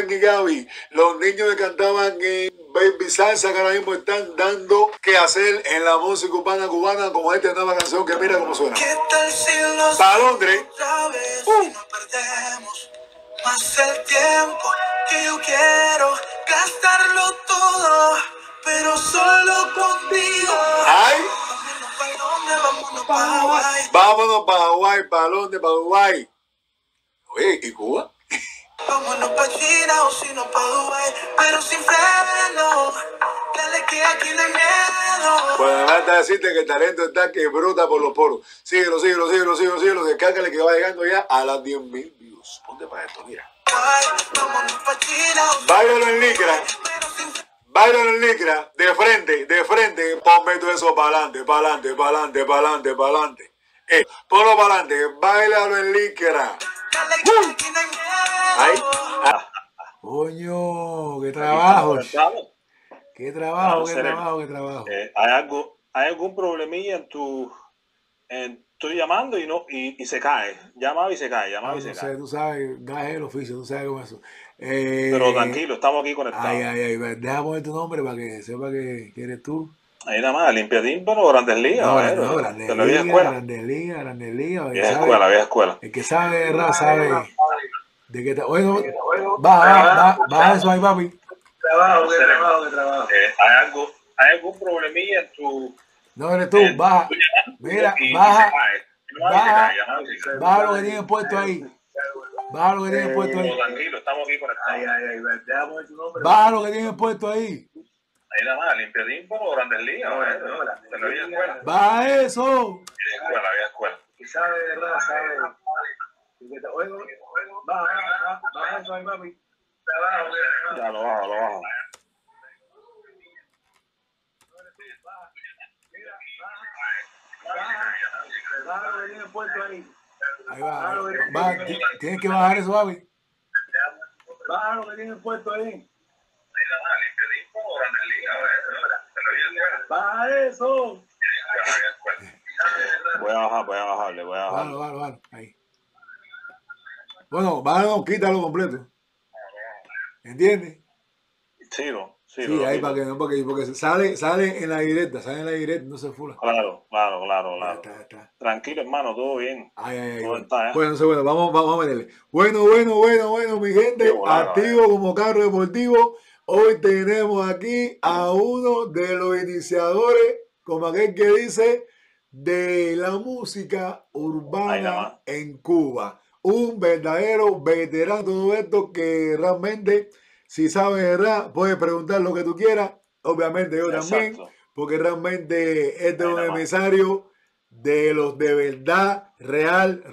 Frankie Gaby, los niños que cantaban en Baby Salsa, que ahora mismo están dando que hacer en la música urbana cubana con esta nueva canción que mira cómo suena. ¿Qué tal si los para Londres? Si no perdemos más el tiempo que yo quiero gastarlo todo, pero solo contigo. ¡Ay! Vámonos para Hawái. Vámonos para Hawái, para Londres, para Dubái. Oye, ¿y Cuba? Vámonos para China o si no para Dubái, pero sin freno. Dale que aquí no hay miedo. Pues me falta decirte que el talento está que brota por los poros. Síguelo, descárgale que va llegando ya a las 10.000 views. Ponte para esto, mira. Báilalo en licra. Báilalo en licra, de frente, ponme todo eso para adelante. Ponlo para adelante, báilalo en licra. Ahí. Coño, qué trabajo. Qué trabajo. ¿Hay algún problemilla en tu... estoy llamando y se cae. Llamaba y se cae, No sé, tú sabes, gaje el oficio, tú sabes cómo es eso. Pero tranquilo, estamos aquí conectados. Ay, deja poner tu nombre para que sepa que eres tú. Ahí nada más, limpia tímpano, Grandes Ligas. No, Grandes Ligas. Vieja escuela. El que sabe de rap sabe de qué está. Bueno, baja eso ahí, papi. Trabajo. ¿Hay algún problemilla en tu... No eres tú, baja. Mira, baja lo que tienes puesto ahí. Tranquilo, estamos aquí conectados. Baja lo que tienes puesto ahí. Ahí nada más, limpia tímpano, Grandes Ligas. Vieja escuela. Baja eso. Vieja escuela. Y sabe de verdad, sabe. Baja eso ahí, papi. Ya lo bajo. Baja lo que tienes puesto ahí. Ahí va. Tienes que bajar eso, papi. Baja lo que tienes puesto ahí. Baja eso. Voy a bajarle. Baja. Ahí. Bueno, bájalo, quítalo completo. ¿Entiendes? Sí, ahí para que no, porque sale en la directa, no se fula. Claro. Está. Tranquilo, hermano, todo bien. Todo está, Bueno, vamos a meterle. Bueno, mi gente, activo como carro deportivo. Hoy tenemos aquí a uno de los iniciadores, como aquel que dice, de la música urbana en Cuba. Un verdadero veterano de todo esto que realmente, si sabes de rap, puedes preguntar lo que tú quieras. Obviamente yo también, porque realmente este es un emisario de los de verdad, real,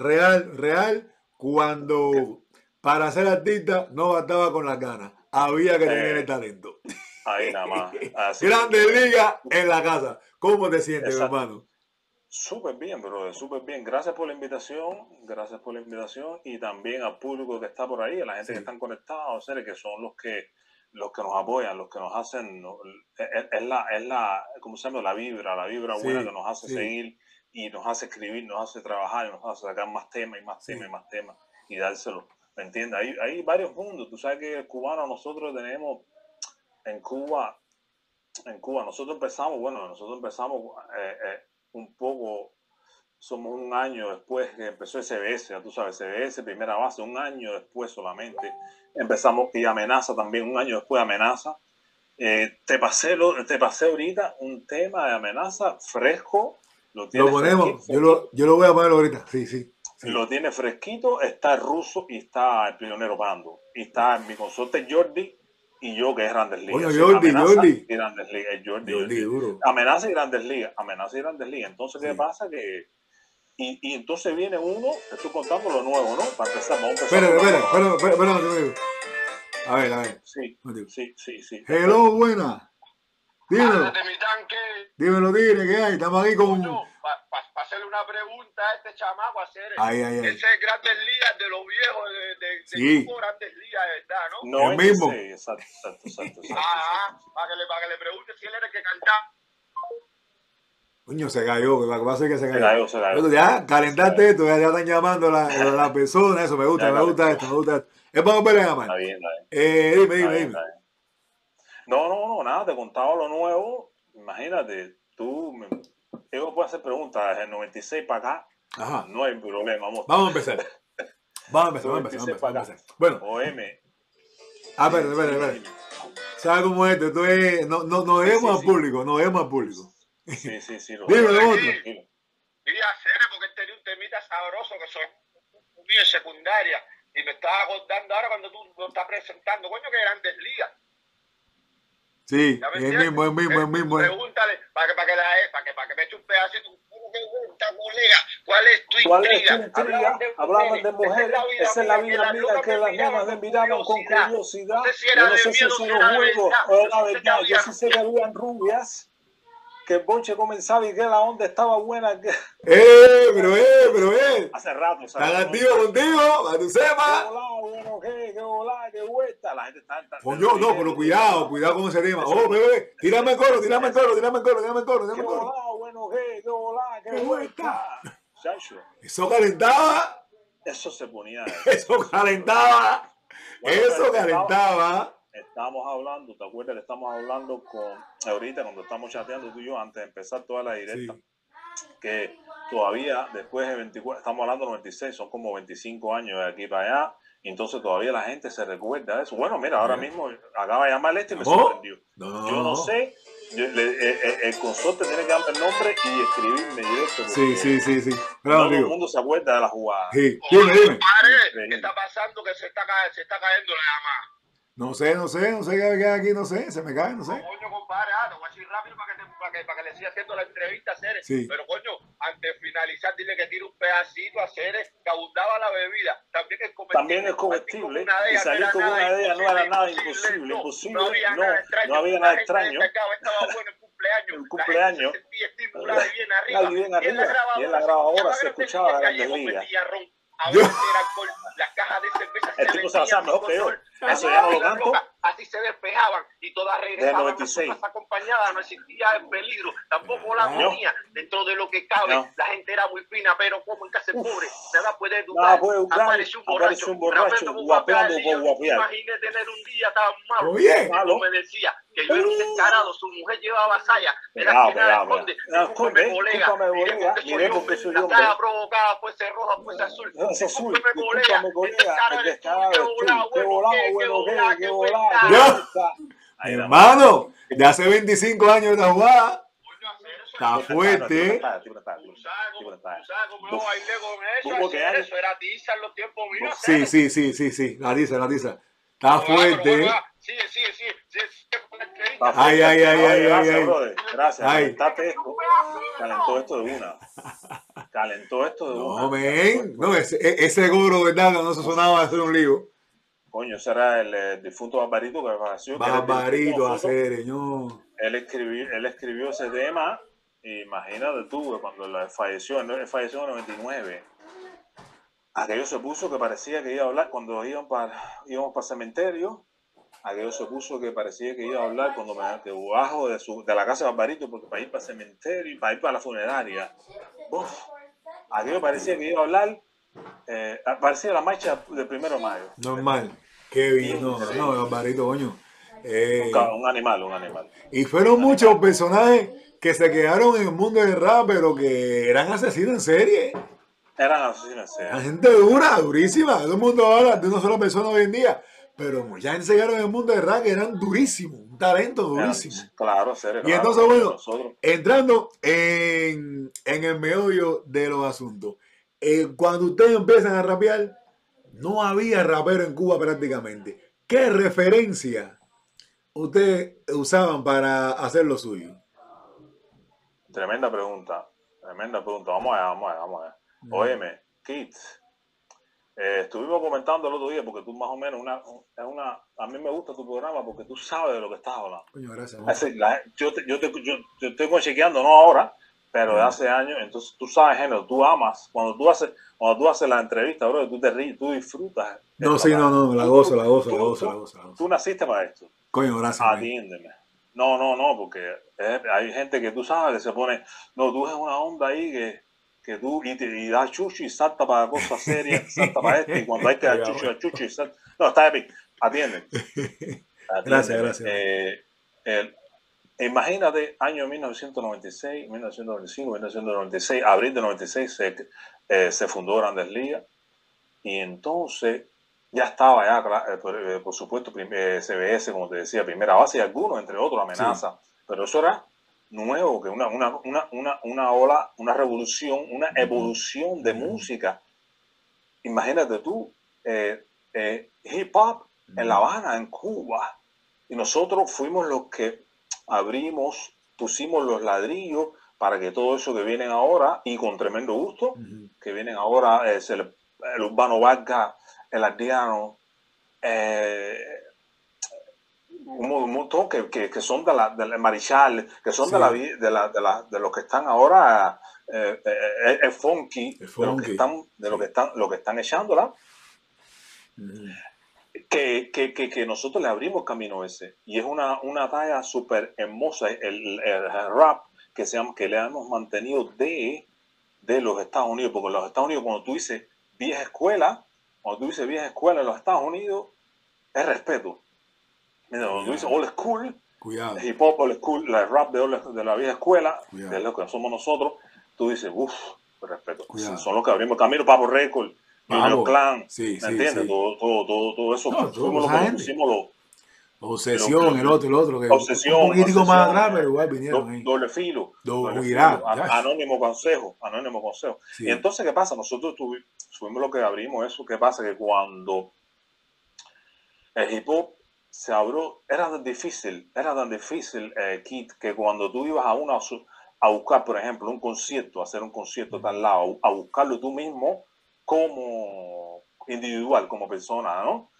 cuando para ser artista no bastaba con las ganas, había que tener el talento. Ahí nada más. Grandes Ligas en la casa. ¿Cómo te sientes, hermano? Súper bien, brother, súper bien. Gracias por la invitación y también al público que está por ahí, a la gente que están conectados, que son los que nos apoyan, los que nos hacen, es la ¿cómo se llama? La vibra buena que nos hace seguir y nos hace escribir, nos hace trabajar, y nos hace sacar más temas y dárselo, ¿me entiendes? Hay varios mundos. Tú sabes que el cubano, nosotros tenemos en Cuba, nosotros empezamos un poco, somos un año después que empezó SBS, ya tú sabes, SBS, primera base, un año después solamente empezamos, y Amenaza también, un año después de Amenaza. Te pasé ahorita un tema de Amenaza fresco. Lo ponemos, yo lo voy a poner ahorita, sí. Lo tiene fresquito, está el Ruso y está el Pionero Pando, y está mi consorte Jordi, y yo, que es Grandes Ligas. Bueno, Jordi. Y Grandes Ligas, Jordi duro. Amenaza y Grandes Ligas. Entonces, ¿qué pasa? Que y entonces viene uno, te estoy contando lo nuevo, ¿no? Para empezar, vamos a empezar. Espera. A ver. Sí. Hello, buena. Dímelo, ¿qué hay? Estamos aquí con... Para hacerle una pregunta a este chamaco, Ay. Ese es Grandes Ligas de los viejos, de Grandes Ligas, de verdad, ¿no? No, el mismo. Sí, exacto. Para que le pregunte si él era el que cantaba. Coño, se cayó, lo que pasa es que se Se cayó. cayó, se cayó. Pero ya, calentaste Se esto, ya están llamando la persona, eso, me gusta esto, me gusta esto. Es para volver a llamar. Está bien, está bien. Dime. No, nada, te contaba lo nuevo. Imagínate, yo puedo hacer preguntas desde el 96 para acá. Ajá. No hay problema, vamos a empezar. Vamos a empezar. Bueno. OM. Espera. ¿Sabes cómo es esto? Esto es, no debemos al público, no debemos al público. Sí. Dime de otro. Quería hacer porque él tenía un temita sabroso que son mío en secundaria. Y me estaba acordando ahora cuando tú lo estás presentando. Coño, que Grandes Ligas. Sí, el mismo. Pregúntale, para que me eche un pedacito. Colega, ¿cuál es tu intriga? Hablaban de mujeres, esa es la vida mía que las nenas me miraban con curiosidad. Yo no sé si eso era un juego o era verdad. Yo sí sé que habían rubias, que el bonche comenzaba y que la onda estaba buena. Pero Hace rato, ¿sabes? Están activos contigo, para que tú sepas. Qué volá, qué vuelta. La gente está. Coño, no, pero cuidado con ese tema. Oh, bebé, tírame el coro. Qué volá, qué vuelta. Chacho. Eso calentaba. Eso se ponía. Eso calentaba. Estamos hablando, ¿te acuerdas que estamos hablando ahorita cuando estamos chateando tú y yo antes de empezar toda la directa? Sí. Que todavía después de 24, estamos hablando de 96, son como 25 años de aquí para allá, y entonces todavía la gente se recuerda de eso. Bueno, mira, ahora mismo acaba de llamar y me sorprendió. Yo no sé, el consorte tiene que darme el nombre y escribirme directo. Sí. Pero todo el mundo se acuerda de la jugada. Sí. Dime. ¿Qué está pasando? Que se está cayendo la llamada. No sé qué hay aquí, no sé, se me cae, no sé. Coño, compadre, te voy a decir rápido para que le siga haciendo la entrevista a Ceres. Sí. Pero coño, antes de finalizar, dile que tire un pedacito a Ceres que abundaba la bebida. También es comestible. Y salir con una de ellas no era nada imposible. No había nada extraño. Estaba bueno el cumpleaños. La gente se sentía estimulada y bien arriba. Y en la grabadora se escuchaba Grandes Ligas. Las cajas de cerveza el tipo se la sabe mejor que yo. Eso ya no lo canto. Así se despejaban y todas regresaban a sus casas acompañadas. No existía el peligro, tampoco la agonía. Dentro de lo que cabe, la gente era muy fina, pero como en casa pobre, nada puede educar. Apareció un borracho guapeando por guapear. Imagínate tener un día tan malo. Me decía que yo era un descarado, su mujer llevaba saya. Discúlpame, colega. Miré porque soy hombre. La saya provocada fuese roja, fuese azul. Discúlpame, colega. Qué volado. Hermano, de hace 25 años esta jugada. Está fuerte. ¿Tú sabes cómo yo bailé con eso? Eso era tiza en los tiempos míos. Sí. La tiza. Está fuerte. Sí. Ay. Gracias. Calentó esto de una. No, men. No, ese goro, ¿verdad? No se sonaba a hacer un lío. Coño, ese era el difunto Barbarito que falleció. Barbarito, hacer, no. Él escribió ese tema. Imagínate tú, cuando él falleció en el 99. Aquello se puso que parecía que iba a hablar cuando íbamos para el cementerio. Aquello se puso que parecía que iba a hablar cuando bajo de la casa de Barbarito, porque para ir para el cementerio y para ir para la funeraria. Aquello parecía que iba a hablar. Parecía la marcha del 1 de mayo. Normal. Qué bien, no, Barbarito, coño. Un animal. Y fueron muchos personajes que se quedaron en el mundo del rap, pero que eran asesinos en serie. La gente durísima. Todo el mundo ahora, de una sola persona hoy en día. Pero mucha gente se quedaron en el mundo del rap que eran durísimos. Un talento durísimo. Claro, serio. Y entonces, bueno, entrando en el meollo de los asuntos. Cuando ustedes empiezan a rapear, no había rapero en Cuba prácticamente. ¿Qué referencia ustedes usaban para hacer lo suyo? Tremenda pregunta. Vamos a ver. Óyeme, Kids. Estuvimos comentando el otro día porque tú más o menos a mí me gusta tu programa porque tú sabes de lo que estás hablando. Coño, gracias. Yo te estoy chequeando, no ahora, pero de hace años. Entonces tú sabes, género, tú amas. Cuando tú haces la entrevista, bro, tú te ríes, tú disfrutas. No, la gozo. Tú naciste para esto. Coño, gracias. Atiéndeme. No, porque hay gente que tú sabes que se pone, no, tú es una onda ahí que tú y da chucho y salta para cosas serias, salta para esto, y cuando hay que dar chucho y salta. No, está bien, atienden. Gracias. Imagínate, año 1996, 1995, 1996, abril de 96 se fundó Grandes Ligas, y entonces ya estaba ya, por supuesto, CBS, como te decía, primera base, y algunos, entre otros, Amenaza, pero eso era nuevo, que una ola, una revolución, una evolución de música. Imagínate tú, hip hop en La Habana, en Cuba, y nosotros fuimos los que abrimos, pusimos los ladrillos para que todo eso que vienen ahora, y con tremendo gusto, que vienen ahora, el Urbano Vargas, el Ardiano, un montón que son del Marichal, que son de los que están ahora, el funky, de lo que están echándola. Que nosotros le abrimos camino ese, y es una talla súper hermosa, el rap que le hemos mantenido de los Estados Unidos, porque en los Estados Unidos, cuando tú dices vieja escuela en los Estados Unidos, es respeto. Mira, cuando tú dices old school, hip hop old school, la rap de la vieja escuela, de lo que somos nosotros, tú dices, respeto. Son los que abrimos camino, Papo Record, Junior Clan, ¿me entiendes? Todo eso. No, fuimos los que pusimos Obsesión, el otro, que Obsesión, un poquitico más atrás, pero igual vinieron ahí. Doble filo. Anónimo Consejo. Sí. Y entonces, ¿qué pasa? Nosotros fuimos los que abrimos eso. ¿Qué pasa? Que cuando el hip hop se abrió, era tan difícil, Kit, que cuando tú ibas a buscar, por ejemplo, un concierto, hacer un concierto tal lado, a buscarlo tú mismo como individual, como persona, ¿no?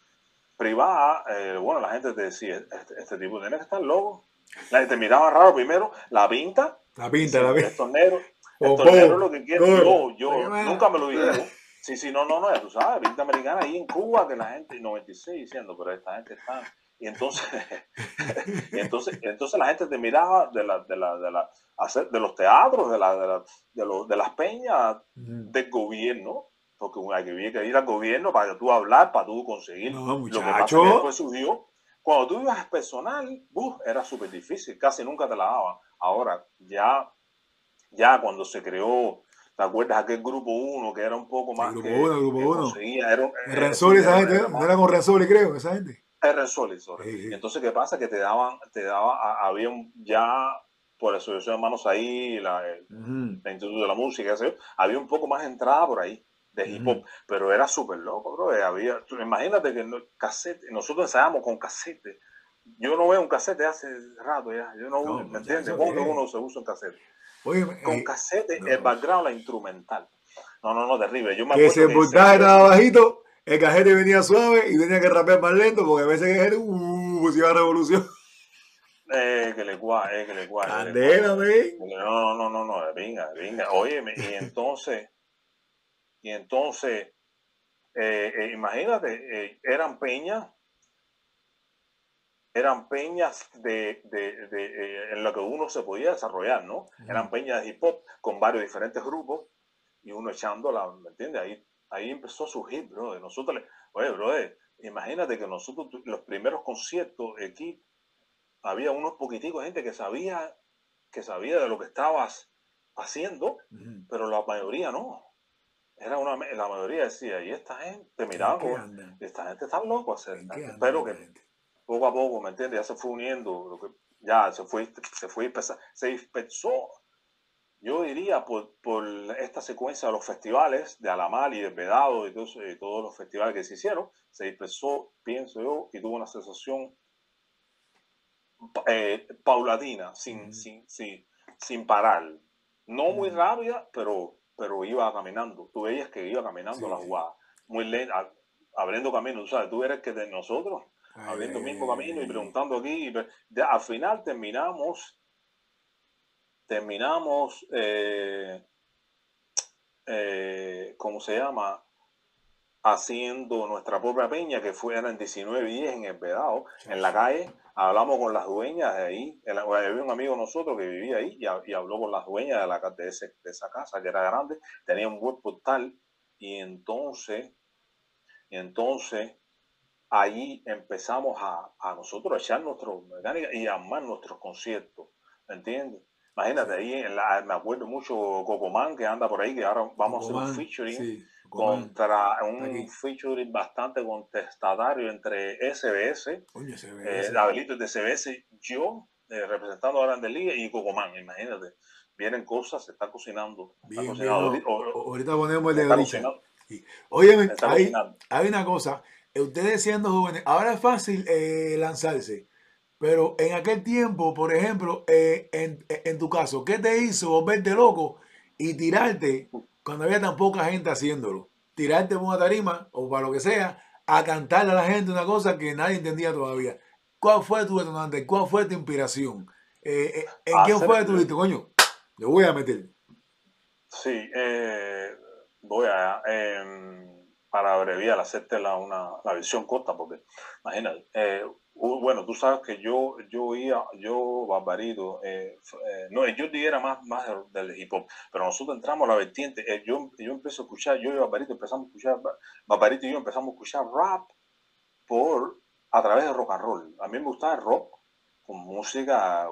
Privada, bueno, la gente te decía, este tipo tiene que estar loco. La gente miraba raro primero, la pinta. Estos negros lo que quieren. Yo nunca me lo dijeron. Sí, no, ya tú sabes, pinta americana ahí en Cuba, que la gente, 96 diciendo, pero esta gente está. Y entonces la gente te miraba de los teatros, de las peñas del gobierno, porque hay que ir al gobierno para que tú hablar, para tú conseguir. No, lo que pasa es que después surgió, cuando tú ibas personal, era súper difícil, casi nunca te la daban. Ahora, ya cuando se creó, ¿te acuerdas aquel grupo 1 que era un poco más? Grupo 1. Renzoli, esa gente, no era con Renzoli, creo, esa gente. Renzoli, y entonces, ¿qué pasa? Que te daba, había ya, por eso yo soy hermanos ahí, la Instituto de la Música, había un poco más entrada por ahí de hip hop, pero era súper loco, bro. Imagínate que cassette, nosotros ensayamos con cassette. Yo no veo un cassette hace rato ya. Yo no ¿me entiendes? ¿Cuándo uno se usa un cassette? Oye, con cassette, el background, la instrumental. No, terrible. Yo me acuerdo que el voltaje estaba bajito, el cajete venía suave y tenía que rapear más lento porque a veces el cajete pues iba a revolución. Que le guá. Candela, ve. No, venga. Oye, y entonces, imagínate, eran peñas en lo que uno se podía desarrollar, ¿no? Eran peñas de hip hop con varios diferentes grupos y uno echándola, ¿me entiendes? Ahí empezó a surgir, bro. Imagínate que nosotros, los primeros conciertos aquí, había unos poquiticos de gente que sabía de lo que estabas haciendo, pero la mayoría no. La mayoría decía, y esta gente miraba, esta gente está loco. Pero que poco a poco, ¿me entiendes? Ya se fue uniendo, se dispersó. Yo diría por esta secuencia de los festivales de Alamar y de Vedado y todos los festivales que se hicieron, se dispersó, pienso yo, y tuvo una sensación paulatina, sin parar. No muy rápida, pero iba caminando. Tú veías que iba caminando la jugada. Muy lenta, abriendo camino, ¿sabes? Tú eres que de nosotros, abriendo el mismo camino y preguntando aquí. Al final terminamos ¿cómo se llama? haciendo nuestra propia peña, que eran 19:10 en el Vedado, en la calle. Hablamos con las dueñas de ahí. Había un amigo de nosotros que vivía ahí y habló con las dueñas de esa casa, que era grande, tenía un buen portal. Y entonces ahí empezamos a nosotros a echar nuestras mecánicas y a armar nuestros conciertos, ¿entiendes? Imagínate, ahí me acuerdo mucho Cocomán, que anda por ahí, que ahora vamos a hacer un featuring contra un featuring bastante contestatario entre SBS, Abelito de SBS, yo representando a Grandes Ligas y Cocomán. Imagínate, vienen cosas, se está cocinando. Ahorita ponemos el de Goricha. Oye, hay una cosa. Ustedes siendo jóvenes, ahora es fácil lanzarse, pero en aquel tiempo, por ejemplo, en tu caso, ¿qué te hizo volverte loco y tirarte cuando había tan poca gente haciéndolo? Tirarte por una tarima o para lo que sea, a cantarle a la gente una cosa que nadie entendía todavía. ¿Cuál fue tu detonante? ¿Cuál fue tu inspiración? ¿En quién fue que tú dijiste, coño? Le voy a meter. Sí, voy a... para abreviar, hacerte la versión corta, porque imagínate, bueno, tú sabes que yo Barbarito, no, el Jordi era más del hip hop, pero nosotros entramos a la vertiente, yo empecé a escuchar, yo y Barbarito empezamos a escuchar, Barbarito y yo empezamos a escuchar rap a través de rock and roll. A mí me gustaba el rock, con música,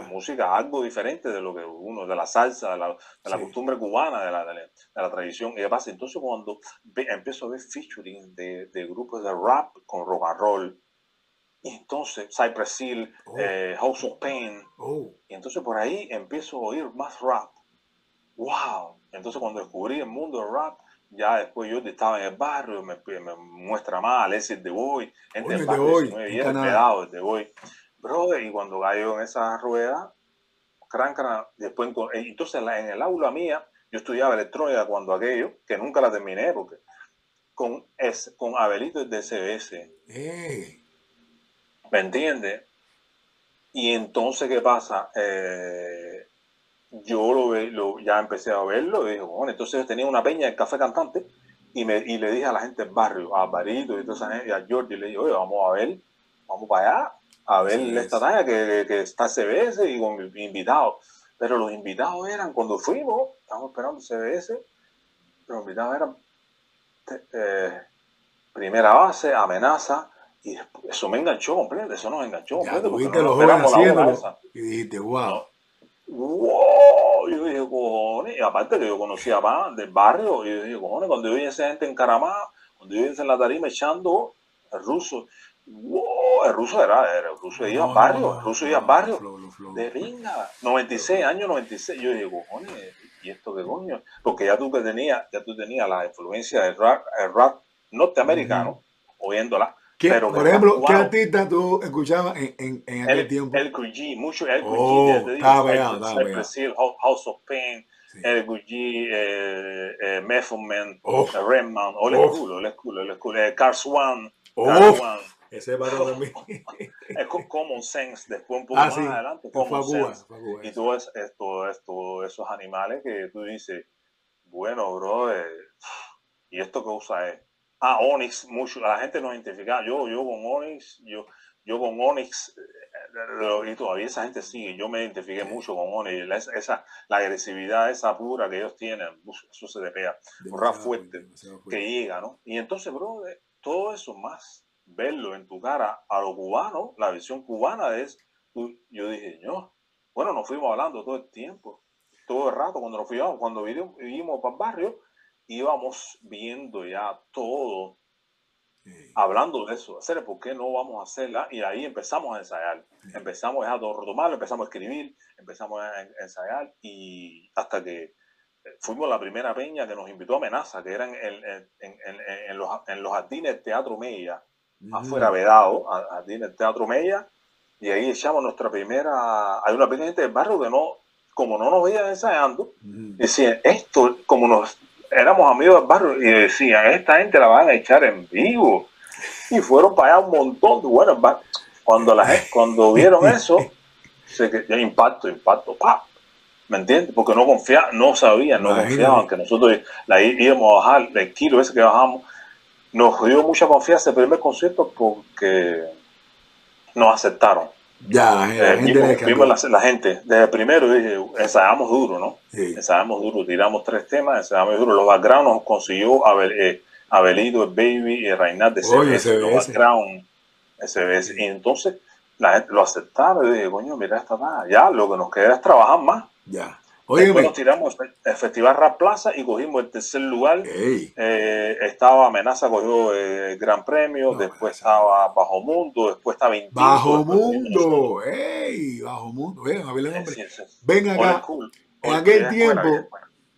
música algo diferente de lo que uno, de la salsa, de la costumbre cubana, de la tradición. Y pasa, entonces cuando empiezo a ver featuring de grupos de rap con rock and roll, y entonces Cypress Hill, House of Pain, y entonces por ahí empiezo a oír más rap. ¡Wow! Entonces cuando descubrí el mundo del rap, ya después yo estaba en el barrio, me muestra más, Alexis The Boy, gente del barrio, 19 y el pedado, The Boy. Brother, y cuando cayó en esa rueda, después, entonces en el aula mía, yo estudiaba electrónica cuando aquello, que nunca la terminé, porque con Abelito de CBS. ¿Me entiendes? Y entonces, ¿qué pasa? Yo ya empecé a verlo y dije, bueno, entonces tenía una peña en Café Cantante y le dije a la gente del barrio, a Barito y a Jordi, le dije, oye, vamos para allá a ver esta talla que está CBS y con invitados. Pero los invitados eran, cuando fuimos, estábamos esperando CBS, los invitados eran Primera Base, Amenaza, y eso me enganchó completo, eso nos enganchó completo. Tuviste los jóvenes haciéndolo y dijiste, wow. Wow, yo dije, cojones, y aparte que yo conocía a del barrio, y yo dije, cojones, cuando yo vi a esa gente encaramada, cuando yo vi en la tarima echando el ruso, wow, el ruso iba al barrio, de pinga, 96, año 96, yo dije, cojones, ¿y esto qué coño? Porque ya tú tenías la influencia del rap norteamericano, oyéndola. Pero por ejemplo, ¿qué artista tú escuchabas en aquel tiempo? LQG, mucho LQG. Cypress Hill, House of Pain, LQG, Method Man, Redman, Old School, Cars One. Ese varón también. Es Common Sense, después un poco más adelante, Common Sense. Y todos esos animales que tú dices, bueno, bro, ¿y esto qué usa es? Onyx, mucho, la gente nos identificaba, yo con Onyx, yo con Onyx, y todavía esa gente sigue, yo me identifiqué mucho con Onyx, la agresividad esa pura que ellos tienen, eso se te pega, un rap fuerte que llega, ¿no? Y entonces, bro, todo eso más, verlo en tu cara a lo cubano, la visión cubana yo dije, no, bueno, nos fuimos hablando todo el tiempo, todo el rato, cuando vivimos para el barrio, íbamos viendo ya todo, hablando de eso, hacer por qué no vamos a hacerla, y ahí empezamos a ensayar, empezamos a retomarlo, empezamos a escribir, empezamos a ensayar, y hasta que fuimos la primera peña que nos invitó a Amenaza, que eran en los jardines del Teatro Mella, afuera Vedado, jardines del Teatro Mella, y ahí echamos nuestra primera, hay una pequeña gente del barrio que como no nos veían ensayando, decían, esto, como éramos amigos del barrio, y decían, esta gente la van a echar en vivo. Y fueron para allá un montón de buenos. Cuando vieron eso, impacto, ¡pap! ¿Me entiendes? Porque no confiaban que nosotros íbamos a bajar el kilo ese que bajamos. Nos dio mucha confianza el primer concierto porque nos aceptaron. Ya, vimos la gente. Desde el primero dije, ensayamos duro, ¿no? Sí. Ensayamos duro, tiramos 3 temas, ensayamos duro. Los background nos consiguió Abelito, el Baby, el Reinhard de CBS, los background, SBS. Y entonces la gente lo aceptaron y dije, coño, mira, ya lo que nos queda es trabajar más. Ya. Después nos tiramos el Festival Rap Plaza y cogimos el tercer lugar. Estaba Amenaza, cogió el Gran Premio, después estaba Bajo Mundo, después estaba Instinto. Bajo Mundo, Bajo Mundo, ven acá, en aquel tiempo,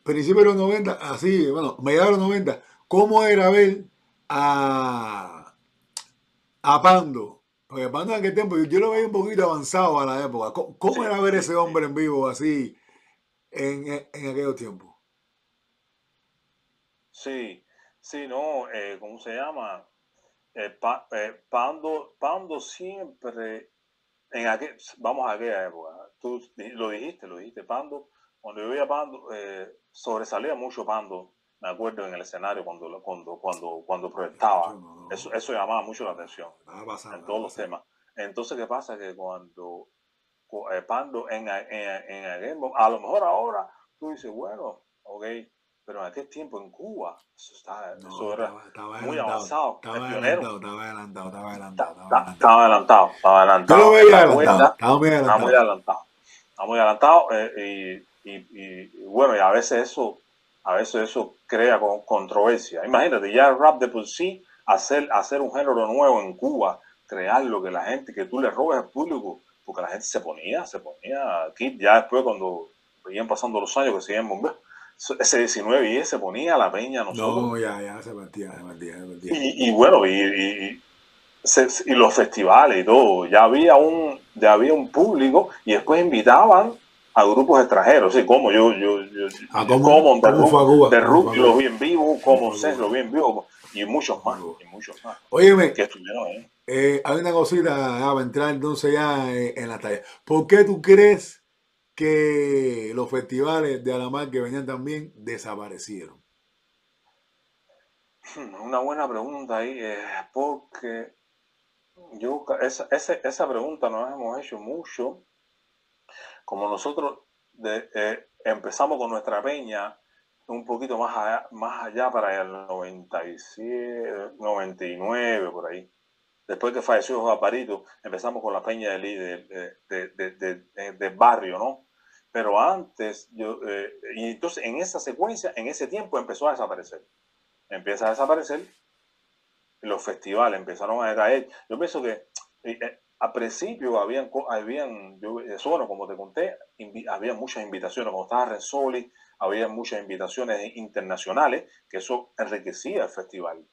principios de los 90, así, bueno, mediados de los 90, ¿cómo era ver a Pando? Porque Pando en aquel tiempo, yo lo veía un poquito avanzado a la época. ¿Cómo era ver ese hombre en vivo así? En aquellos tiempos. Sí, no, ¿cómo se llama? Pando siempre, vamos a aquella época, tú lo dijiste, Pando, cuando yo veía Pando, sobresalía mucho Pando, me acuerdo en el escenario cuando proyectaba, eso llamaba mucho la atención en todos los temas. Entonces, ¿qué pasa? Que cuando Pando a lo mejor ahora tú dices, bueno, ok, pero en aquel tiempo en Cuba estaba muy avanzado. Estaba adelantado. Y bueno, y a veces eso crea controversia. Imagínate, ya el rap de por sí, hacer un género nuevo en Cuba, crear lo que la gente, que tú le robes al público, porque la gente se ponía aquí, ya después cuando venían pasando los años que siguen bombeando, ese 19 y se ponía la peña nosotros. No, ya se partía. Y bueno, y los festivales y todo, ya había un público y después invitaban a grupos extranjeros, sí, como yo de Rook lo vi en vivo, como Cés lo vi en vivo, y muchos más. Óyeme, que estuvieron hay una cosita a entrar entonces ya en la talla. ¿Por qué tú crees que los festivales de Alamar que venían también desaparecieron? Una buena pregunta ahí, porque esa pregunta nos hemos hecho mucho. Como nosotros empezamos con nuestra peña un poquito más allá para el 97, 99, por ahí. Después que falleció José Aparito, empezamos con la peña del barrio, ¿no? Pero antes, y entonces en esa secuencia, en ese tiempo empezó a desaparecer. Empieza a desaparecer, los festivales empezaron a caer. Yo pienso que al principio habían bueno, como te conté, había muchas invitaciones. Cuando estaba Renzoli, había muchas invitaciones internacionales, que eso enriquecía el festival.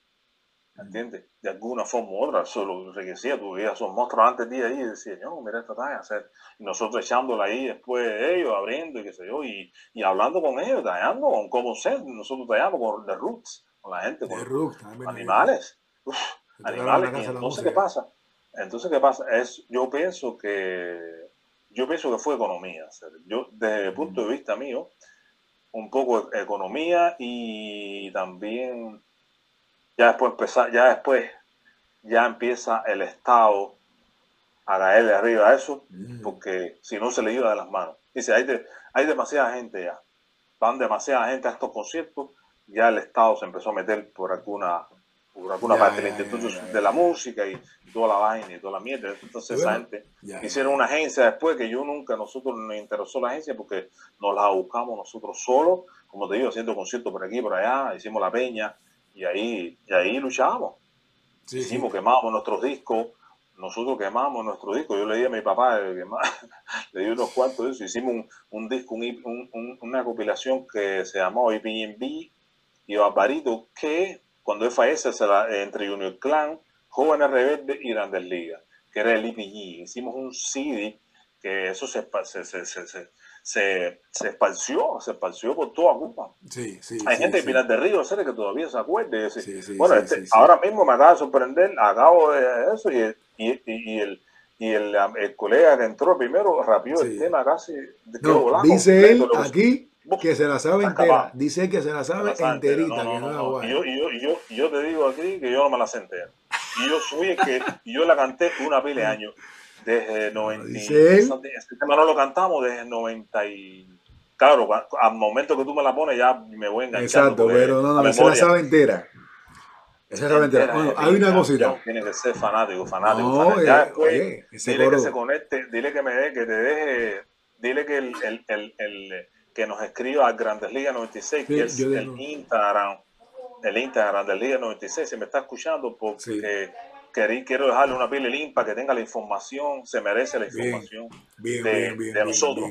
¿Entiendes? De alguna forma u otra, eso lo enriquecía. Tú veías esos monstruos antes de ahí y decías, no, mira esta talla, hacer. Y nosotros echándola ahí después de ellos, abriendo y qué sé yo, y hablando con ellos, tallando con Common Sense, nosotros tallamos con The Roots, con la gente, con animales. Animales. Y entonces, ¿qué pasa? Yo pienso que fue economía. Yo, desde el punto de vista mío, un poco economía y también ya empieza el Estado a caerle arriba a eso, porque si no se le iba de las manos. Dice, hay demasiada gente ya, van demasiada gente a estos conciertos, ya el Estado se empezó a meter por alguna parte del Instituto de la Música y toda la vaina y toda la mierda. Entonces esa gente hicieron una agencia después que nosotros nos interesó la agencia porque nos la buscamos nosotros solos, como te digo, haciendo conciertos por aquí, por allá, hicimos la peña y ahí luchábamos. Quemábamos nuestros discos, yo le di a mi papá, le di unos cuantos de eso, hicimos un disco, una compilación que se llamó IPMB y Barbarito, que cuando él fallece entre Junior Clan, Jóvenes Rebeldes y Grandes Ligas, que era el IPG. Hicimos un CD que eso se esparció por toda Cuba. Hay gente de Pinar del Río, que todavía se acuerde. Ahora mismo me acaba de sorprender, acabo de eso, y y el colega que entró primero rapió el tema casi. No, dice él aquí que se la sabe entera. Dice que se la sabe enterita. Y yo te digo aquí que yo no me la sé entera. Y yo soy el que yo la canté una pila de años. Desde 90. Este tema no lo cantamos desde 90 y... Claro, al momento que tú me la pones ya me voy enganchando. Exacto, pero no, se la sabe entera. Esa es la entera. Bueno, hay una cosita. Tiene que ser fanático. No, ya después, dile que se conecte, dile que me dé, que te deje, dile que que nos escriba a Grandes Ligas 96, que es el Instagram de Liga 96. Si me está escuchando, porque quiero dejarle una pila limpa, que tenga la información, se merece la información de nosotros.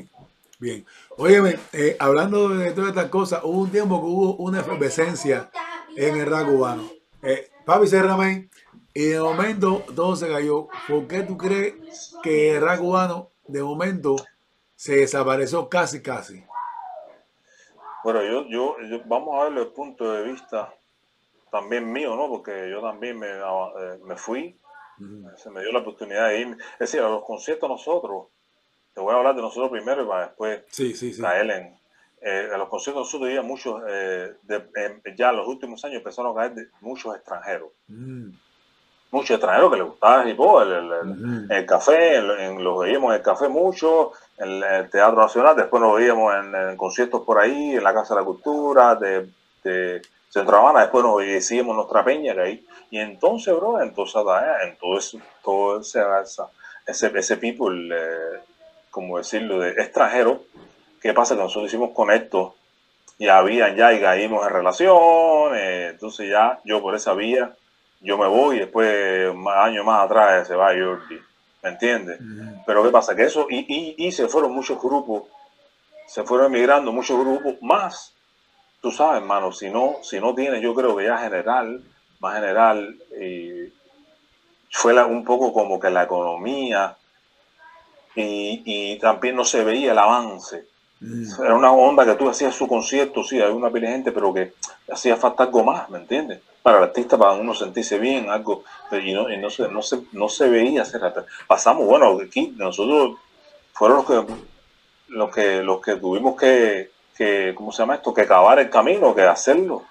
Bien. Óyeme, hablando de todas estas cosas, hubo un tiempo que hubo una efervescencia en el rap cubano. Papi Serramén, y de momento todo se cayó. ¿Por qué tú crees que el rap cubano de momento se desapareció casi? Bueno, yo vamos a verlo desde el punto de vista también mío, ¿no? Porque yo también me fui, se me dio la oportunidad de irme. Es decir, a los conciertos nosotros, te voy a hablar de nosotros primero y para después caer a los conciertos nosotros íbamos muchos, ya en los últimos años empezaron a caer muchos extranjeros. Muchos extranjeros que les gustaba el hip hop, el café, los veíamos en el café mucho, en el Teatro Nacional, después nos veíamos en conciertos por ahí, en la Casa de la Cultura, de Centro Habana, después nos hicimos nuestra peña que ahí. Y entonces, bro, todo ese people, como decirlo, de extranjero, ¿qué pasa? Que nosotros hicimos conectos y caímos en relación, entonces ya yo por esa vía, yo me voy y después años más atrás se va Jordi, ¿me entiendes? Pero ¿qué pasa? Que eso, y se fueron muchos grupos, se fueron emigrando muchos grupos más. Tú sabes, hermano, si no tienes, yo creo que ya más general, fue un poco como que la economía y también no se veía el avance. Era una onda que tú hacías su concierto, sí, había una pila de gente, pero que hacía falta algo más, ¿me entiendes? Para el artista, para uno sentirse bien, algo, y no se veía hacer. Pasamos, bueno, aquí nosotros fueron los que tuvimos que ¿cómo se llama esto? Que cavar el camino, que hacerlo.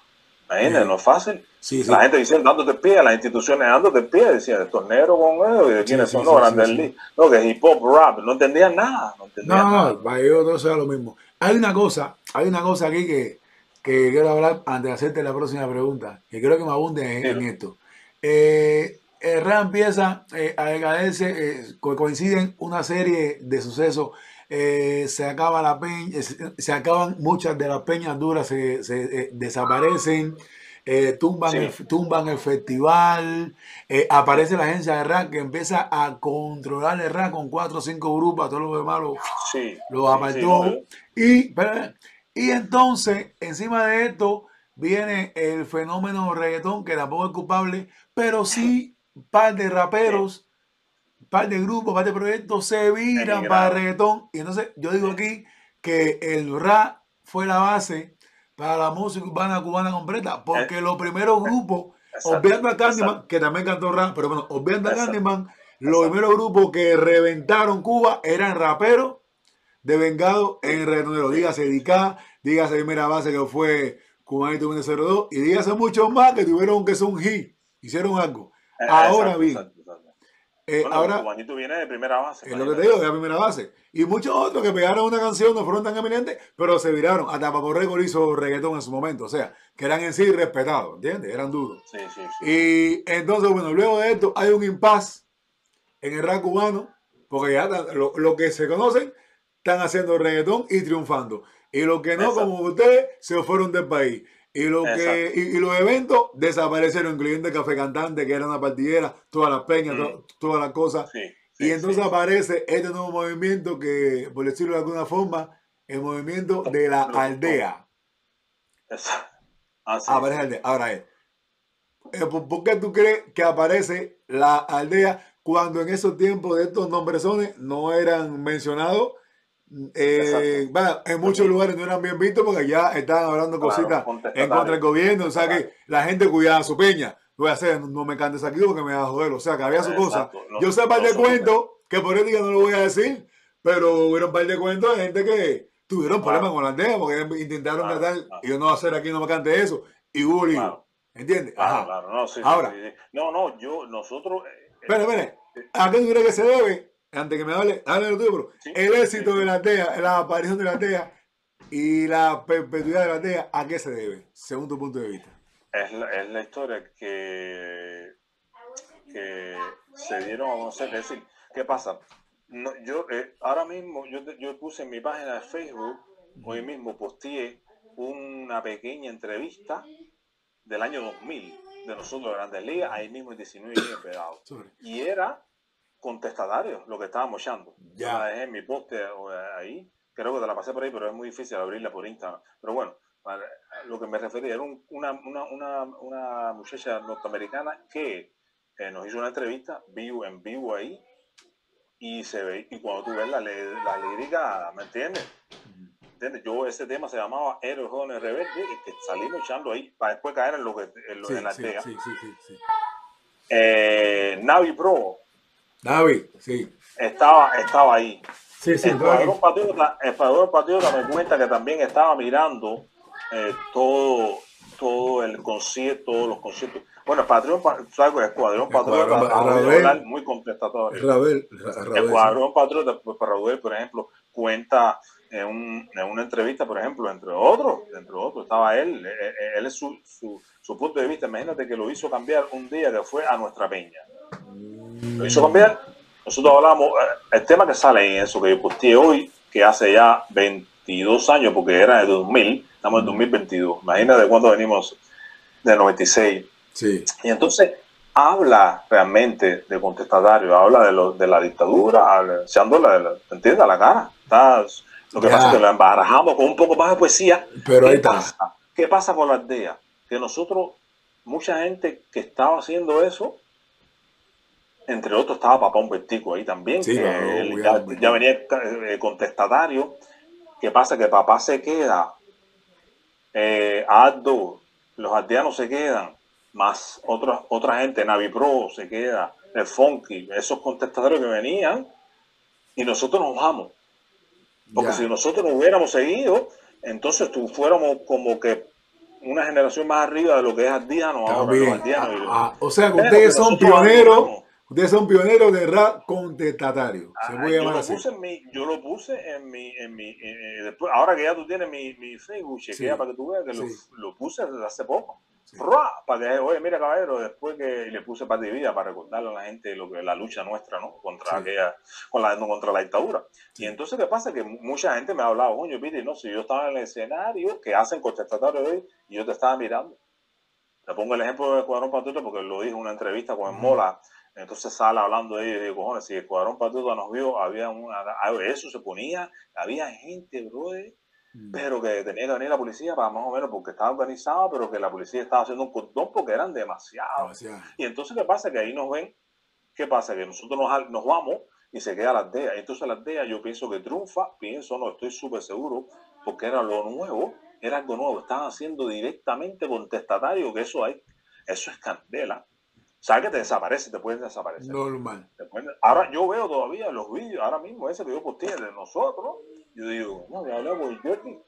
Imagínate, no es fácil. La gente diciendo, dándote pie, las instituciones dándote pie, decían, estos negros con ellos, y de quiénes son los Grandes Ligas. No, que es hip hop rap, no entendían nada. No, para ellos todo sea lo mismo. Hay una cosa aquí que quiero hablar antes de hacerte la próxima pregunta, que creo que me abunde en esto. El rap empieza a decaerse, coinciden una serie de sucesos. Se acaba la peña, se acaban muchas de las peñas duras, se desaparecen, tumban el festival, aparece la agencia de rap que empieza a controlar el rap con 4 o 5 grupos, a todos los demás los apartó. Y entonces, encima de esto, viene el fenómeno reggaetón, que tampoco es culpable, pero sí un par de raperos, par de grupos, par de proyectos se viran para el reggaetón. Y entonces yo digo aquí que el rap fue la base para la música urbana cubana completa, porque los primeros grupos, obviando a Candyman, que también cantó rap, pero bueno, obviando a Candyman, los primeros grupos que reventaron Cuba eran raperos de vengado en reggaetonero. Dígase Dicá, dígase Primera Base, que fue Cubanito 02, y dígase muchos más que tuvieron que ser un hit, hicieron algo. Ahora bien, ahora Cubanito viene de Primera Base. Es lo que te digo, de la Primera Base. Y muchos otros que pegaron una canción no fueron tan eminentes, pero se viraron. Hasta Papo Récord hizo reggaetón en su momento. O sea, que eran en sí respetados, ¿entiendes? Eran duros. Sí. Y entonces, bueno, luego de esto hay un impasse en el rap cubano, porque ya lo que se conocen están haciendo reggaetón y triunfando. Y los que no, como ustedes, se fueron del país. Y los eventos desaparecieron, incluyendo el Café Cantante, que era una partidera, todas las peñas, todas las cosas. Y entonces aparece este nuevo movimiento que, por decirlo de alguna forma, el movimiento de la aldea. Aparece. Ahora ¿por qué tú crees que aparece la aldea cuando en esos tiempos de estos nombresones no eran mencionados? En muchos lugares no eran bien vistos porque ya estaban hablando cositas en contra del gobierno. O sea que la gente cuidaba su peña. Voy a hacer, no me cantes aquí porque me va a joder. O sea que había su cosa. Yo sé par de cuentos que por ética no lo voy a decir, pero hubo un par de cuentos de gente que tuvieron problemas con la aldea porque intentaron tratar, y yo no voy a hacer aquí, no me cante eso, y hubo lío. ¿Entiendes? Claro, no, sí. Ahora, sí. Nosotros... Espera, ¿a qué tú crees que se debe? Antes que me hable lo tuyo, pero el éxito de la aldea, la aparición de la aldea y la perpetuidad de la aldea, ¿a qué se debe, según tu punto de vista? Es la historia que se dieron a conocer. Es decir, ¿qué pasa? No, yo ahora mismo, yo puse en mi página de Facebook, hoy mismo posteé una pequeña entrevista del año 2000 de nosotros, Grandes Ligas, ahí mismo en 19 y pegado. Y era contestatario lo que estábamos echando. Yo la dejé en mi post ahí, creo que te la pasé por ahí, pero es muy difícil abrirla por Instagram. Pero bueno, lo que me refería era una muchacha norteamericana que nos hizo una entrevista en vivo ahí, y se ve, y cuando tú ves la lírica, ¿me entiendes? Ese tema se llamaba Héroes Jóvenes Rebeldes, y que salimos echando ahí para después caer en en la aldea. Navi Pro. Navi, sí. Estaba ahí. Sí, el Escuadrón Patriota me cuenta que también estaba mirando todo el concierto, todos los conciertos. Bueno, Escuadrón Patriota muy contestatorio. Escuadrón Patriota, pues, para Raúl, por ejemplo, cuenta en una entrevista, por ejemplo, entre otros, estaba él es su punto de vista. Imagínate que lo hizo cambiar un día que fue a Nuestra Peña. Lo hizo cambiar. Nosotros hablamos, el tema que sale en eso que yo posteé hoy, que hace ya 22 años, porque era de 2000, estamos en 2022. Imagínate cuándo venimos, de 96. Sí. Y entonces habla realmente de contestatario, habla de la dictadura, ¿entiendes? A la cara. Lo que pasa es que lo embarajamos con un poco más de poesía. Pero ahí está. ¿Qué pasa con la aldea? Que nosotros, mucha gente que estaba haciendo eso, entre otros estaba Papá Humbertico ahí también, sí, que ya venía contestatario. ¿Qué pasa? Que Papá se queda, Aldo, los aldeanos se quedan, más otra gente, Navi Pro se queda, el Funky, esos contestatarios que venían, y nosotros nos vamos. Porque si nosotros no hubiéramos seguido, entonces fuéramos como que una generación más arriba de lo que es aldeano ahora. Los aldeanos, o sea que ustedes son pioneros. Ustedes son pioneros de rap contestatario. Yo lo puse en mi después, ahora que ya tú tienes mi Facebook, chequea para que tú veas que lo puse desde hace poco. Sí. Para que, oye, mira, caballero, después que le puse Paz de Vida para recordarle a la gente lo que la lucha nuestra, ¿no? Contra contra la dictadura. Sí. Y entonces, ¿qué pasa? Que mucha gente me ha hablado, coño, Piti, no, si yo estaba en el escenario que hacen contestatario hoy y yo te estaba mirando. Te pongo el ejemplo del Escuadrón Patriota porque lo dije en una entrevista con el Mola. Entonces sale hablando de ellos y digo, cojones, si el Escuadrón Patriota nos vio, eso se ponía, había gente, brother, pero que tenía que venir la policía para más o menos, porque estaba organizado, pero que la policía estaba haciendo un cordón porque eran demasiados. Y entonces, ¿qué pasa? Que ahí nos ven, ¿qué pasa? Que nosotros nos vamos y se queda la aldea. Entonces la aldea yo pienso que triunfa, no, estoy súper seguro, porque era lo nuevo, era algo nuevo, estaban haciendo directamente contestatario, que eso es candela. ¿Sabes que te pueden desaparecer? Normal. Ahora yo veo todavía los vídeos, ahora mismo ese que yo posteé de nosotros, yo digo, no, me hablaba con Jordi,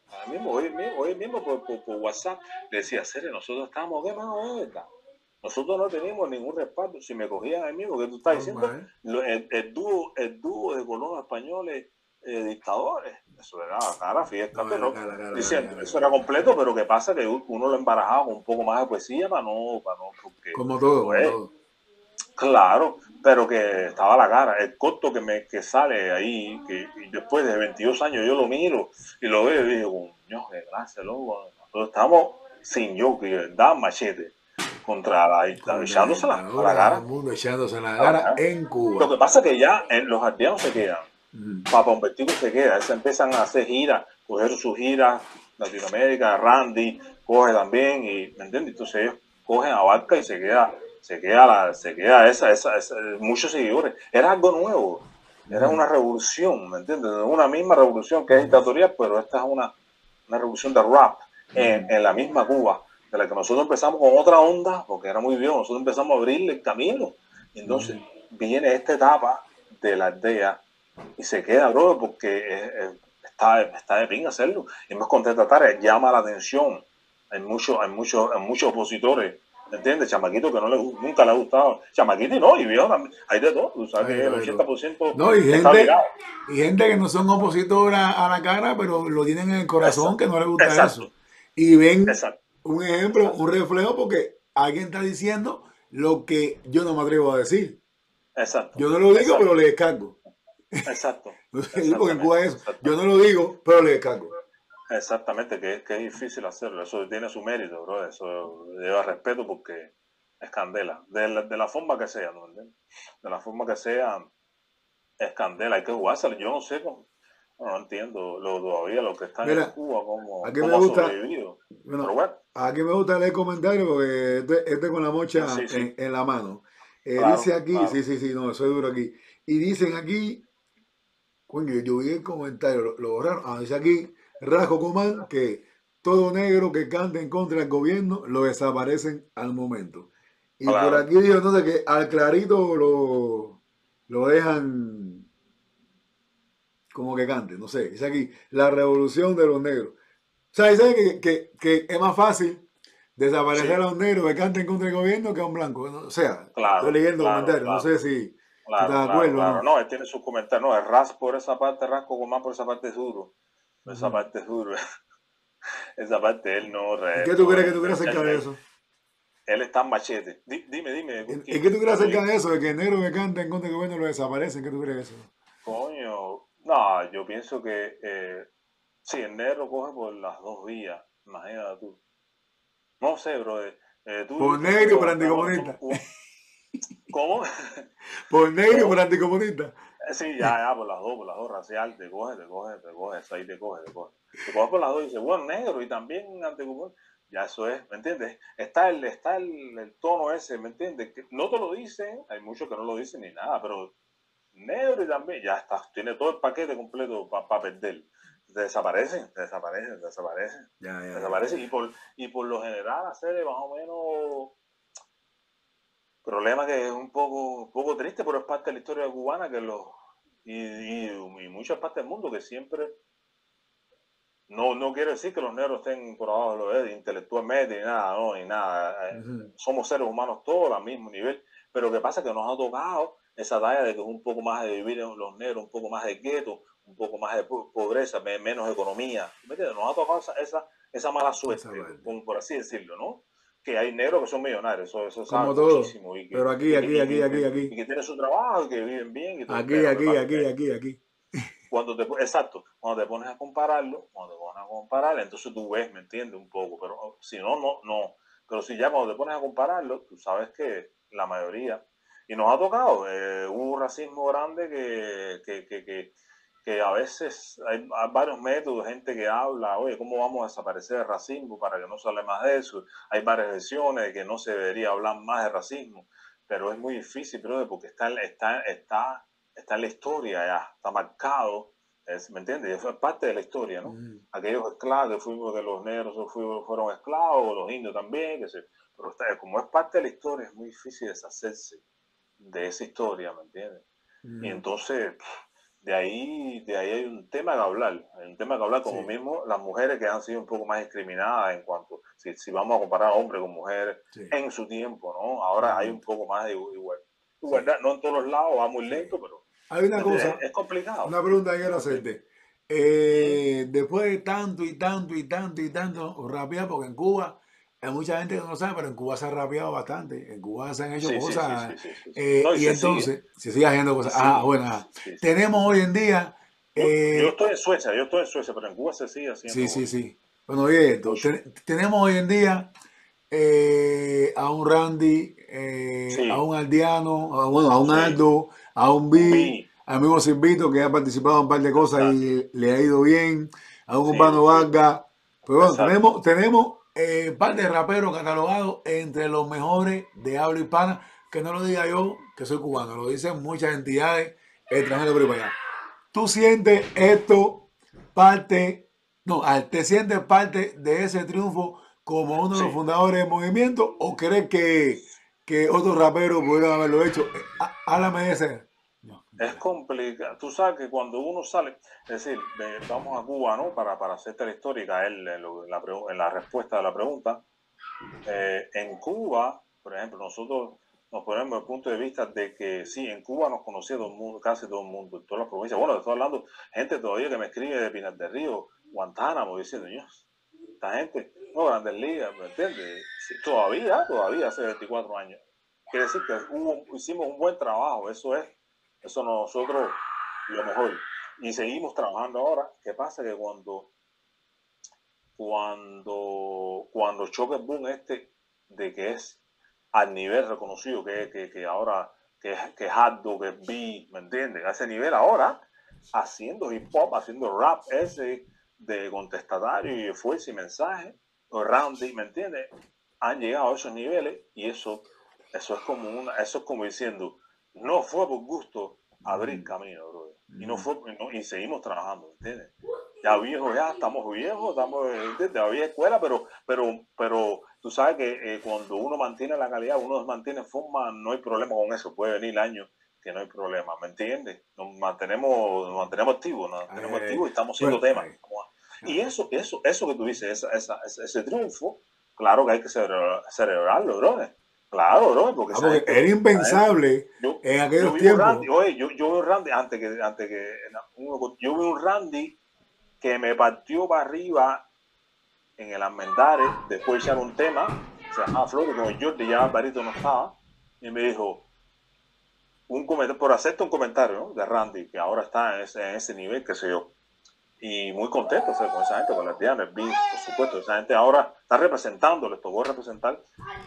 hoy mismo por WhatsApp, le decía, Cere, nosotros estábamos de mano de verdad. Nosotros no teníamos ningún respaldo. Si me cogían a mí, porque tú estás diciendo, el dúo de colonos españoles dictadores, eso era cara fiesta, pero diciendo, eso era completo, pero que pasa que uno lo embarajaba con un poco más de poesía para no porque, como todo, pues, como todo. Claro, pero que estaba la cara, el corto que sale ahí, que después de 22 años yo lo miro y lo veo y digo, coño, qué gracia, loco. Nosotros estamos sin yo, que dan machete contra echándosela a la cara. El mundo echándose la cara en Cuba. Lo que pasa es que ya los aldeanos se quedan. Papá Humbertico se queda, se empiezan a hacer giras, coger sus giras, Latinoamérica, Randy coge también, y ¿me entiendes? Entonces ellos cogen, abarca y se queda muchos seguidores. Era algo nuevo, era una revolución, ¿me entiendes? Una misma revolución que es dictatorial, pero esta es una revolución de rap en la misma Cuba, de la que nosotros empezamos con otra onda, porque era muy bien, nosotros empezamos a abrirle el camino, y entonces viene esta etapa de la aldea y se queda, bro, porque está de pin hacerlo. Y más con esta tarea llama la atención. Hay muchos opositores, ¿entiendes? Chamaquito que nunca le ha gustado. Chamaquito y no, y viejo también. Hay de todo. Tú sabes que el 80% no, está virado. Y gente que no son opositoras a la cara, pero lo tienen en el corazón, que no les gusta eso. Y ven un ejemplo, un reflejo, porque alguien está diciendo lo que yo no me atrevo a decir. Exacto. Yo no lo digo, pero le descargo. Exacto. Porque en Cuba es eso. Yo no lo digo, pero le descargo. Exactamente, que es difícil hacerlo. Eso tiene su mérito, bro. Eso lleva respeto porque es candela. De la forma que sea, ¿no entiendes? De la forma que sea, es candela. Hay que jugársela. Yo no sé cómo. No entiendo todavía los que están en Cuba, cómo han sobrevivido. Bueno, pero bueno. Aquí me gusta leer comentarios porque este con la mocha en la mano. Claro, dice aquí, claro. Sí, no, soy duro aquí. Y dicen aquí, coño, yo vi el comentario, lo borraron. Dice aquí, Rajo Comán, que todo negro que cante en contra del gobierno lo desaparecen al momento. Y claro. Por aquí dijo entonces que al clarito lo dejan como que cante, no sé. Dice aquí, la revolución de los negros. O sea, dice que es más fácil desaparecer a los negros que canten contra el gobierno que a un blanco. O sea, claro, estoy leyendo comentarios, no sé si estás de acuerdo. Claro, no, él tiene sus comentarios. No, el Ras por esa parte, Rasco Comán por esa parte es duro. Esa parte es duro. Esa parte él no... ¿Qué tú crees que tú crees acerca de eso? Él está en machete. Dime. ¿Y qué tú crees acerca de eso? De que el negro que canta en contra del gobierno lo desaparecen. ¿Qué tú crees de eso? Coño, no, yo pienso que sí, el negro coge por las dos vías. Imagínate tú. No sé, bro. Por negro y por anticomunista. ¿Cómo? Por negro y por anticomunista. Sí, ya, por las dos, racial, te coge, eso ahí te coge. Te coges por las dos y dices, bueno, negro y también anticomunista. Ya eso es, ¿me entiendes? Está el tono ese, ¿me entiendes? Que no te lo dicen, hay muchos que no lo dicen ni nada, pero negro y también, ya está, tiene todo el paquete completo para perder. Desaparecen. Ya. Y por lo general hacer más o menos problema que es un poco triste, pero es parte de la historia cubana y muchas partes del mundo que siempre no quiere decir que los negros estén por abajo de intelectualmente ni nada. Somos seres humanos todos al mismo nivel, pero lo que pasa es que nos ha tocado esa talla de que es un poco más de vivir en los negros, un poco más de gueto, un poco más de pobreza, menos economía. ¿Me entiendes? Nos ha tocado esa mala suerte, por así decirlo, ¿no? Que hay negros que son millonarios, eso sabe muchísimo. Pero aquí. Y que tienen su trabajo, y que viven bien. Y todo aquí. Cuando te pones a compararlo, entonces tú ves, ¿me entiendes? Un poco, pero si no. Pero si ya cuando te pones a compararlo, tú sabes que la mayoría, y nos ha tocado, hubo un racismo grande que a veces hay varios métodos, gente que habla, oye, ¿cómo vamos a desaparecer el racismo para que no se hable más de eso? Hay varias versiones de que no se debería hablar más de racismo, pero es muy difícil, porque está en la historia ya, está marcado, ¿me entiendes? Fue parte de la historia, ¿no? Aquellos esclavos que los negros fueron esclavos, los indios también, pero como es parte de la historia, es muy difícil deshacerse de esa historia, ¿me entiendes? Y entonces... De ahí hay un tema que hablar, como mismo las mujeres que han sido un poco más discriminadas en cuanto, si vamos a comparar hombres con mujeres en su tiempo, ¿no? Ahora hay un poco más de igualdad, no en todos los lados, va muy lento, pero hay una cosa, es complicado. Una pregunta que quiero hacerte. Después de tanto rapear, porque en Cuba hay mucha gente que no sabe, pero en Cuba se ha rapeado bastante. En Cuba se han hecho cosas. Y entonces, se sigue haciendo cosas. Bueno. Tenemos hoy en día. Yo estoy en Suecia, pero en Cuba se sigue haciendo. Sí. Bueno, oye, tenemos hoy en día a un Randy, a un Aldeano, a un Aldo, a un B, al mismo Silvito que ha participado en un par de cosas y le ha ido bien, a un Urbano Vargas. Pero bueno, tenemos parte de raperos catalogados entre los mejores de habla hispana, que no lo diga yo, que soy cubano, lo dicen muchas entidades extranjeras por allá. ¿Tú sientes esto te sientes parte de ese triunfo como uno de los fundadores del movimiento o crees que otros raperos pudieron haberlo hecho? Háblame de ese. No, es complicado. Tú sabes que cuando uno sale, es decir, vamos a Cuba, ¿no? Para hacerte la historia y caer en la respuesta de la pregunta. En Cuba, por ejemplo, nosotros nos ponemos el punto de vista de que sí, en Cuba nos conocía todo el mundo, casi todo el mundo, en todas las provincias. Bueno, estoy hablando, gente todavía que me escribe de Pinar del Río, Guantánamo, diciendo, Dios, esta gente, no, Grandes Ligas, ¿me entiendes? Sí, todavía, hace 24 años. Quiere decir que hicimos un buen trabajo, eso nosotros lo mejor. Y seguimos trabajando ahora. ¿Qué pasa? Que cuando choca el boom de que es al nivel reconocido que ahora, que es Hardo, que es beat, ¿me entiendes? A ese nivel ahora, haciendo hip hop, haciendo rap ese de contestatario y de fuerza y mensaje, o Randy, ¿me entiendes? Han llegado a esos niveles y eso es como diciendo, no fue por gusto abrir camino, bro. Y seguimos trabajando, ¿entiendes? Ya estamos viejos, de la vieja escuela, pero tú sabes que cuando uno mantiene la calidad, uno mantiene forma, no hay problema con eso. Puede venir años que no hay problema, ¿me entiendes? Nos mantenemos activos, y estamos haciendo temas. Y eso que tú dices, ese triunfo, claro que hay que celebrarlo, bro. Claro, bro, porque era impensable en aquellos tiempos. Yo vi un Randy yo vi un Randy que me partió para arriba en el Almendares, después de echar un tema, se llamaba Flores, con el Jordi, ya Alvarito no estaba, y me dijo, por hacerte un comentario, ¿no? De Randy, que ahora está en ese nivel, qué sé yo, y muy contento, o sea, con esa gente, con la Diana, el beat, por supuesto, esa gente ahora está representando, les tocó representar,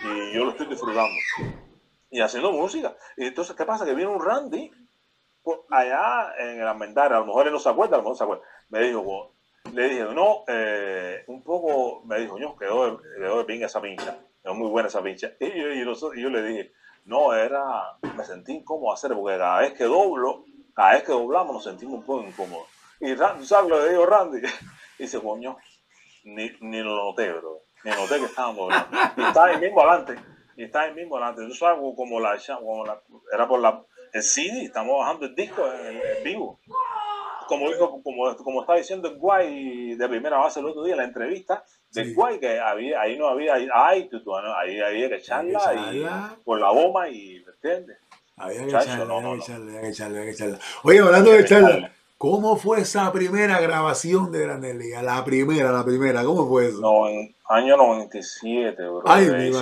y yo lo estoy disfrutando, y haciendo música. Y entonces, ¿qué pasa? Que viene un Randy allá en el Almendares, a lo mejor él no se acuerda, me dijo, le dije, no, un poco, me dijo, no, quedó bien esa pincha, quedó muy buena esa pincha, y yo le dije, no, me sentí incómodo hacer, porque cada vez que doblamos nos sentimos un poco incómodos. Y Randy, ¿sabes lo que dijo Randy? Dice, coño, ni lo noté, bro. Ni noté que estaban doblando. Y está ahí mismo adelante. Tú sabes, como era por el CD, estamos bajando el disco en vivo. Como está diciendo el Guay de primera base el otro día en la entrevista del Guay, que ahí no había iTunes, ¿no? Ahí había que echarla y por la bomba y, ¿me entiendes? Había que echarla. Oye, hablando de echarla, ¿cómo fue esa primera grabación de Grandes Ligas? La primera, ¿cómo fue eso? No, en año 97, bro. Ay,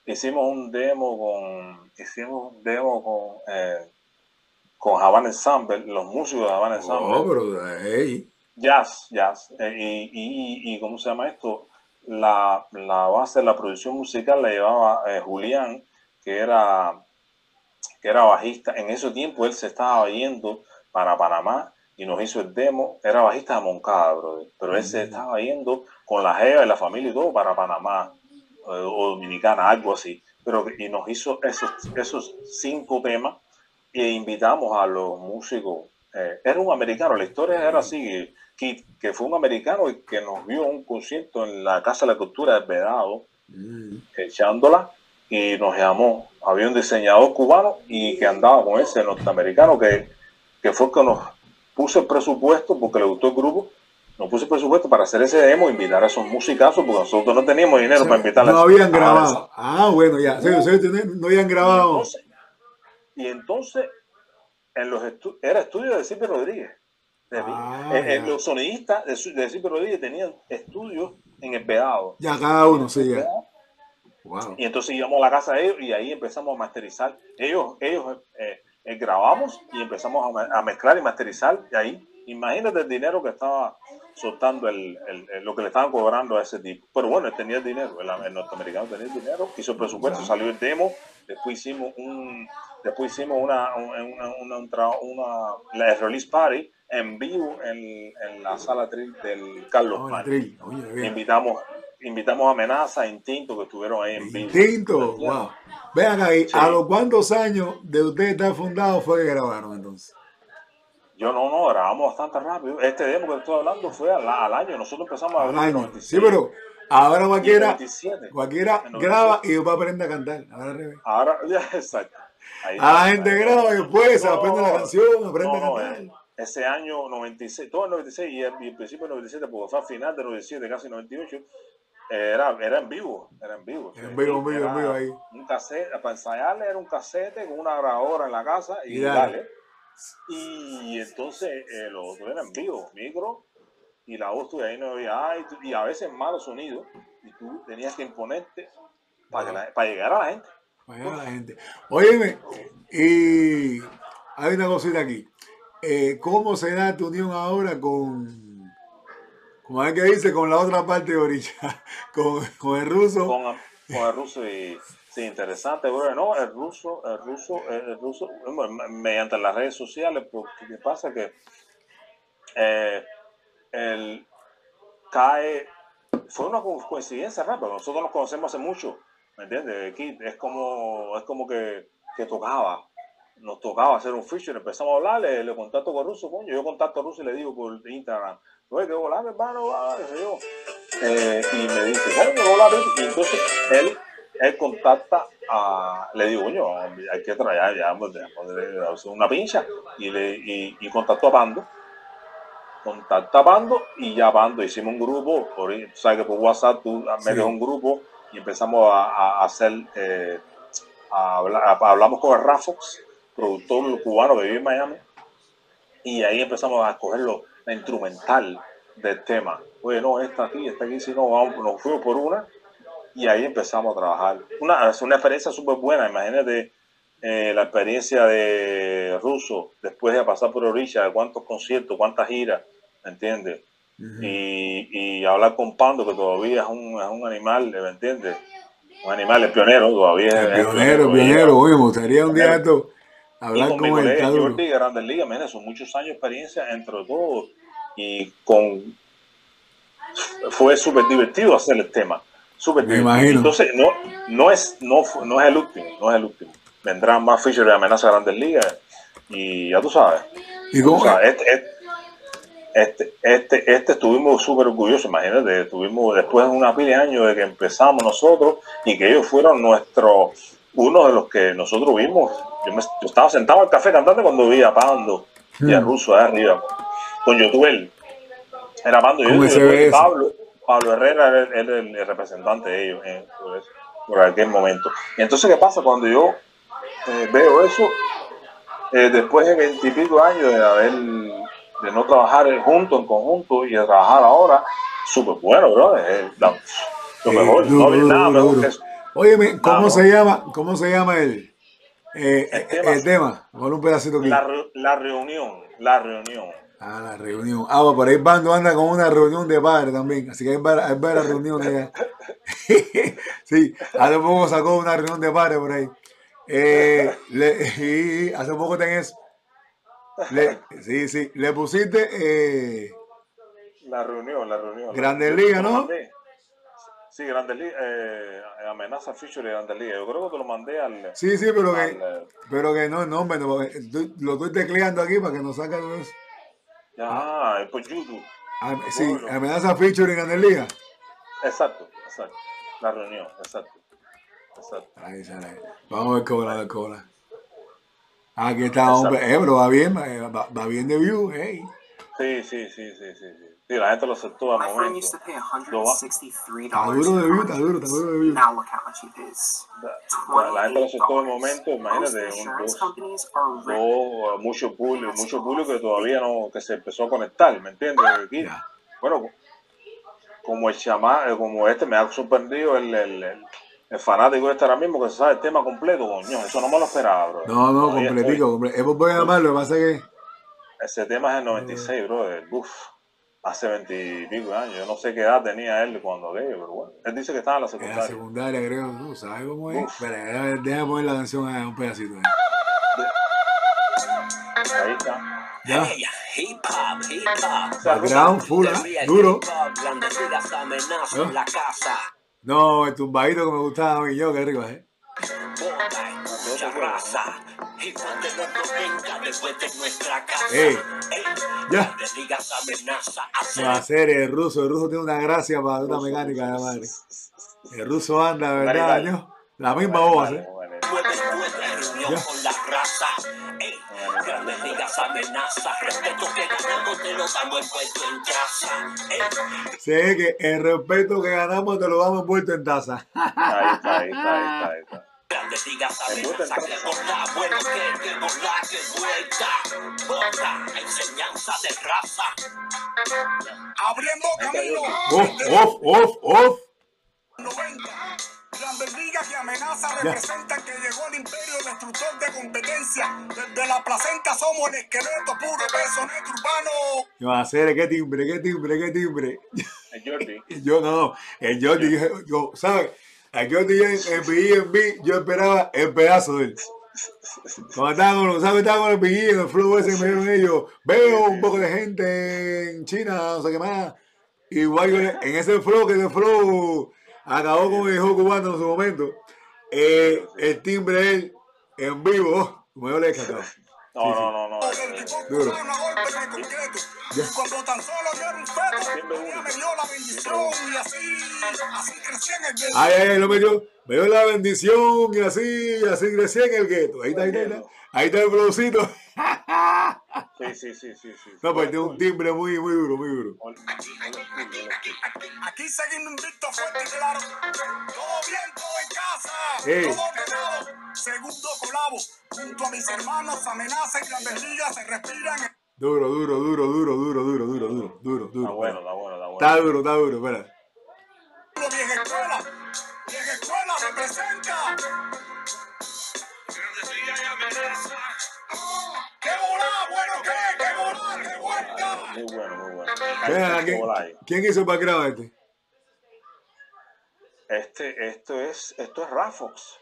hicimos un demo con Havana Ensemble, los músicos de Havana Ensemble. Oh, pero hey. Jazz. Y ¿cómo se llama esto? La base de la producción musical la llevaba Julián, que era bajista. En ese tiempo él se estaba yendo para Panamá y nos hizo el demo. Era bajista de Moncada, brother. Pero él se estaba yendo con la jeva y la familia y todo para Panamá o Dominicana, algo así. Y nos hizo esos 5 temas e invitamos a los músicos. Era un americano, la historia era así, que fue un americano y que nos vio un concierto en la Casa de la Cultura del Vedado, echándola, y nos llamó. Había un diseñador cubano y que andaba con ese norteamericano que fue el que nos puso el presupuesto, porque le gustó el grupo, nos puso el presupuesto para hacer ese demo, invitar a esos musicazos, porque nosotros no teníamos dinero para invitarles. No habían grabado. Bueno, ya, no habían grabado. Y entonces era estudio de Silvio Rodríguez. Los sonidistas de Silvio Rodríguez tenían estudios en el Vedado. Ya, cada uno, sí, ya. Wow. Y entonces íbamos a la casa de ellos y ahí empezamos a masterizar. Ellos grabamos y empezamos a mezclar y masterizar. Y ahí, imagínate el dinero que estaba soltando, lo que le estaban cobrando a ese tipo. Pero bueno, él tenía el dinero, el norteamericano tenía el dinero, hizo el presupuesto, salió el demo. Después hicimos una release party en vivo en la sala Trill del Carlos Martí. Invitamos a Amenaza, Instinto, que estuvieron ahí en vivo. Instinto, wow. Vean ahí, sí. ¿A los cuántos años de ustedes estar fundados fue que grabaron entonces? Yo no, grabamos bastante rápido. Este demo que estoy hablando fue al año. Nosotros empezamos a grabar en 96. Sí, pero ahora cualquiera graba y va a aprender a cantar. Ahora, ya, exacto. A la gente graba y después aprende la canción, aprende a cantar. Ese año 96, todo el 96 y el principio del 97, porque fue al final del 97, casi 98, era en vivo. Era en vivo ahí. Un cassette, para ensayarle era un casete con una grabadora en la casa y dale. Y entonces lo otro era en vivo, micro, y la voz tuya ahí no había, y a veces malo sonido, y tú tenías que imponerte para llegar a la gente. Óyeme, y hay una cosita aquí. ¿Cómo será tu unión ahora con el que dice, con la otra parte de Orilla? Con el ruso. Con el ruso y sí, interesante, bro. No, el ruso, mediante las redes sociales, porque ¿qué pasa? Que fue una coincidencia rápida. Nosotros nos conocemos hace mucho, ¿me entiendes? Aquí es como que nos tocaba hacer un feature, empezamos a hablar, le contacto con Russo, coño, yo contacto a Russo y le digo por Instagram, oye, que hola, mi hermano, y me dice, coño, hola, y entonces él contacta le digo, coño, hay que traer ya hacer una pincha, y contactó a Pando, y ya Pando, hicimos un grupo, sabes que por WhatsApp tú metes un grupo, y empezamos a hacer, hablamos con el Rafox, productor cubano que vive en Miami, y ahí empezamos a escoger la instrumental del tema. Oye, no, esta aquí, si no, nos fuimos por una, y ahí empezamos a trabajar. Es una experiencia súper buena, imagínate la experiencia de Russo, después de pasar por Orilla, de cuántos conciertos, cuántas giras, ¿me entiendes? Y hablar con Pando, que todavía es un animal, ¿me entiendes? Un animal, el pionero, todavía es pionero, oye, me gustaría un día esto hablar con mi colega Jordi, Grandes Ligas, son muchos años de experiencia entre todos, y fue súper divertido hacer el tema, súper divertido. Imagino. Entonces, no es el último, vendrán más features de Amenaza Grandes Ligas, y ya tú sabes. ¿Y cómo? Estuvimos súper orgullosos, imagínate, estuvimos después de una pila de años de que empezamos nosotros, y que ellos fueron uno de los que nosotros vimos. Yo estaba sentado al café cantante cuando vi a Pando y a Russo allá arriba con Yotuel. Era Pando y Pablo Herrera era el representante de ellos por aquel momento. Y entonces, ¿qué pasa? Cuando yo veo eso, después de 20 y pico años de no trabajar juntos, en conjunto, y de trabajar ahora, súper bueno, bro. Lo mejor, no había nada mejor que eso. Óyeme, ¿cómo se llama el tema? Con un pedacito aquí. La reunión. La reunión. Por ahí Pando anda con una reunión de padres también, así que hay varias reuniones allá. Sí, hace poco sacó una reunión de padres por ahí. Y hace poco tenés. Sí, le pusiste la reunión. Grandes Ligas, ¿no? Sí, Grandes Ligas, Amenaza Feature de Grandes Ligas. Yo creo que te lo mandé al... Sí, pero que no, hombre, no, lo estoy tecleando aquí para que nos saque los... Por YouTube. Sí, Amenaza Feature en Grandes Ligas. Exacto. La reunión, exacto. Ahí sale. Vamos a ver cola. Aquí está, hombre, pero va bien de view, hey. Sí, la gente lo aceptó al momento. Está duro de view. La gente lo aceptó al momento, imagínate, mucho público que todavía no, que se empezó a conectar, ¿me entiendes? Aquí, bueno, como me ha sorprendido el fanático ahora mismo que se sabe el tema completo, coño, eso no me lo esperaba, bro. No, completico. Voy a llamarlo, lo que pasa es que... Ese tema es el 96, bro, hace 20 y pico años. Yo no sé qué edad tenía él cuando aquello, pero bueno. Él dice que estaba en la secundaria. En la secundaria, creo, ¿no? ¿Sabes cómo es? Espera, déjame poner la canción a un pedacito. Ahí está. Ya. Background, full, duro. No, el tumbadito que me gustaba a mí, yo, qué rico, Ya. Va a ser el ruso tiene una gracia para una mecánica de madre. El ruso anda, ¿verdad? La misma voz, unión con la raza. Grandes Ligas amenaza, respeto que ganamos te lo damos envuelto en taza. Sé que el respeto que ganamos te lo damos envuelto en taza. Ahí está. Grandes Ligas amenaza, que borra, bueno que borra, que vuelta. Borra, enseñanza de raza. Abriendo camino. Off. 90. Grandes Ligas que amenaza representan que llegó el imperio destructor de competencia. Desde la placenta somos el esqueleto puro peso neto urbano. ¿Qué va a hacer? ¿Qué timbre? El Jordi. El Jordi, ¿sabes? A Jordi en B&B yo esperaba el pedazo de él. Cuando estaba con el Biggie, el flow ese que me dieron ellos, veo un poco de gente en China, no sé qué más. Igual en ese flow acabó con el hijo cubano en su momento. El timbre de él en vivo, como yo le he cantado. No. Duro. Cuando tan solo yo era un feto, me dio la bendición y así crecí en el gueto. Ay, lo metió. Me dio la bendición y así crecí en el gueto. Ahí está el flowcito. Sí. No, pues tiene un timbre muy duro. Aquí seguimos invictos fuerte y claro. Todo bien, todo en casa. Hey. Todo quedado. Segundo colabo. Junto a mis hermanos, amenaza y Grandes Ligas se respiran. Duro. Está bueno. Está duro, espera. Vieja escuela representa. Grandes Ligas y amenaza. ¡Qué volá! ¡Qué vuelta! Muy bueno. ¿Quién hizo el background Esto es Rafox.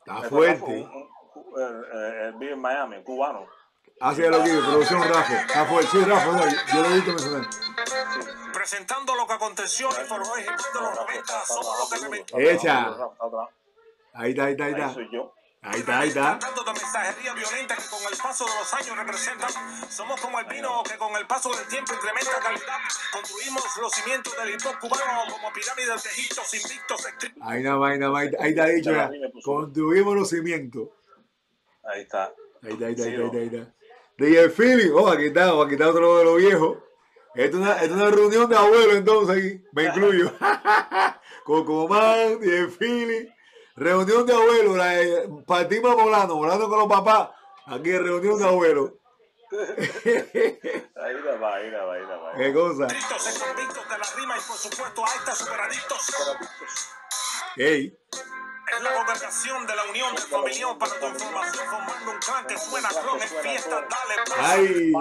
Está fuerte. Él vive en Miami, cubano. Así es lo que digo, producción Rafa. Está fuerte. Sí, Rafa, yo lo he visto mencionar. Presentando lo que aconteció y forjó el hip hop de los 90, somos lo que me... Echa. Ahí está. Soy yo. Ahí está. Tratando de mensajería violenta que con el paso de los años representan. Somos como el vino que con el paso del tiempo incrementa calidad. Construimos los cimientos del hip hop cubano como pirámides de Egiptos invictos. Ahí está dicho ya. Construimos los cimientos. Ahí está. Ahí está. DJ Philly, aquí está otro de los viejos. Esto es una reunión de abuelos entonces aquí. Me incluyo. Cocomán, DJ Philly. Reunión de abuelos, partimos volando con los papás. Aquí es reunión de abuelos. Ahí va. ¿Qué cosa? De la rima y por supuesto a estas superadictos. Ey. Es la congregación de la unión del familión para tu información formando un clan que suena clon en fiesta. Dale, pasa. Ay,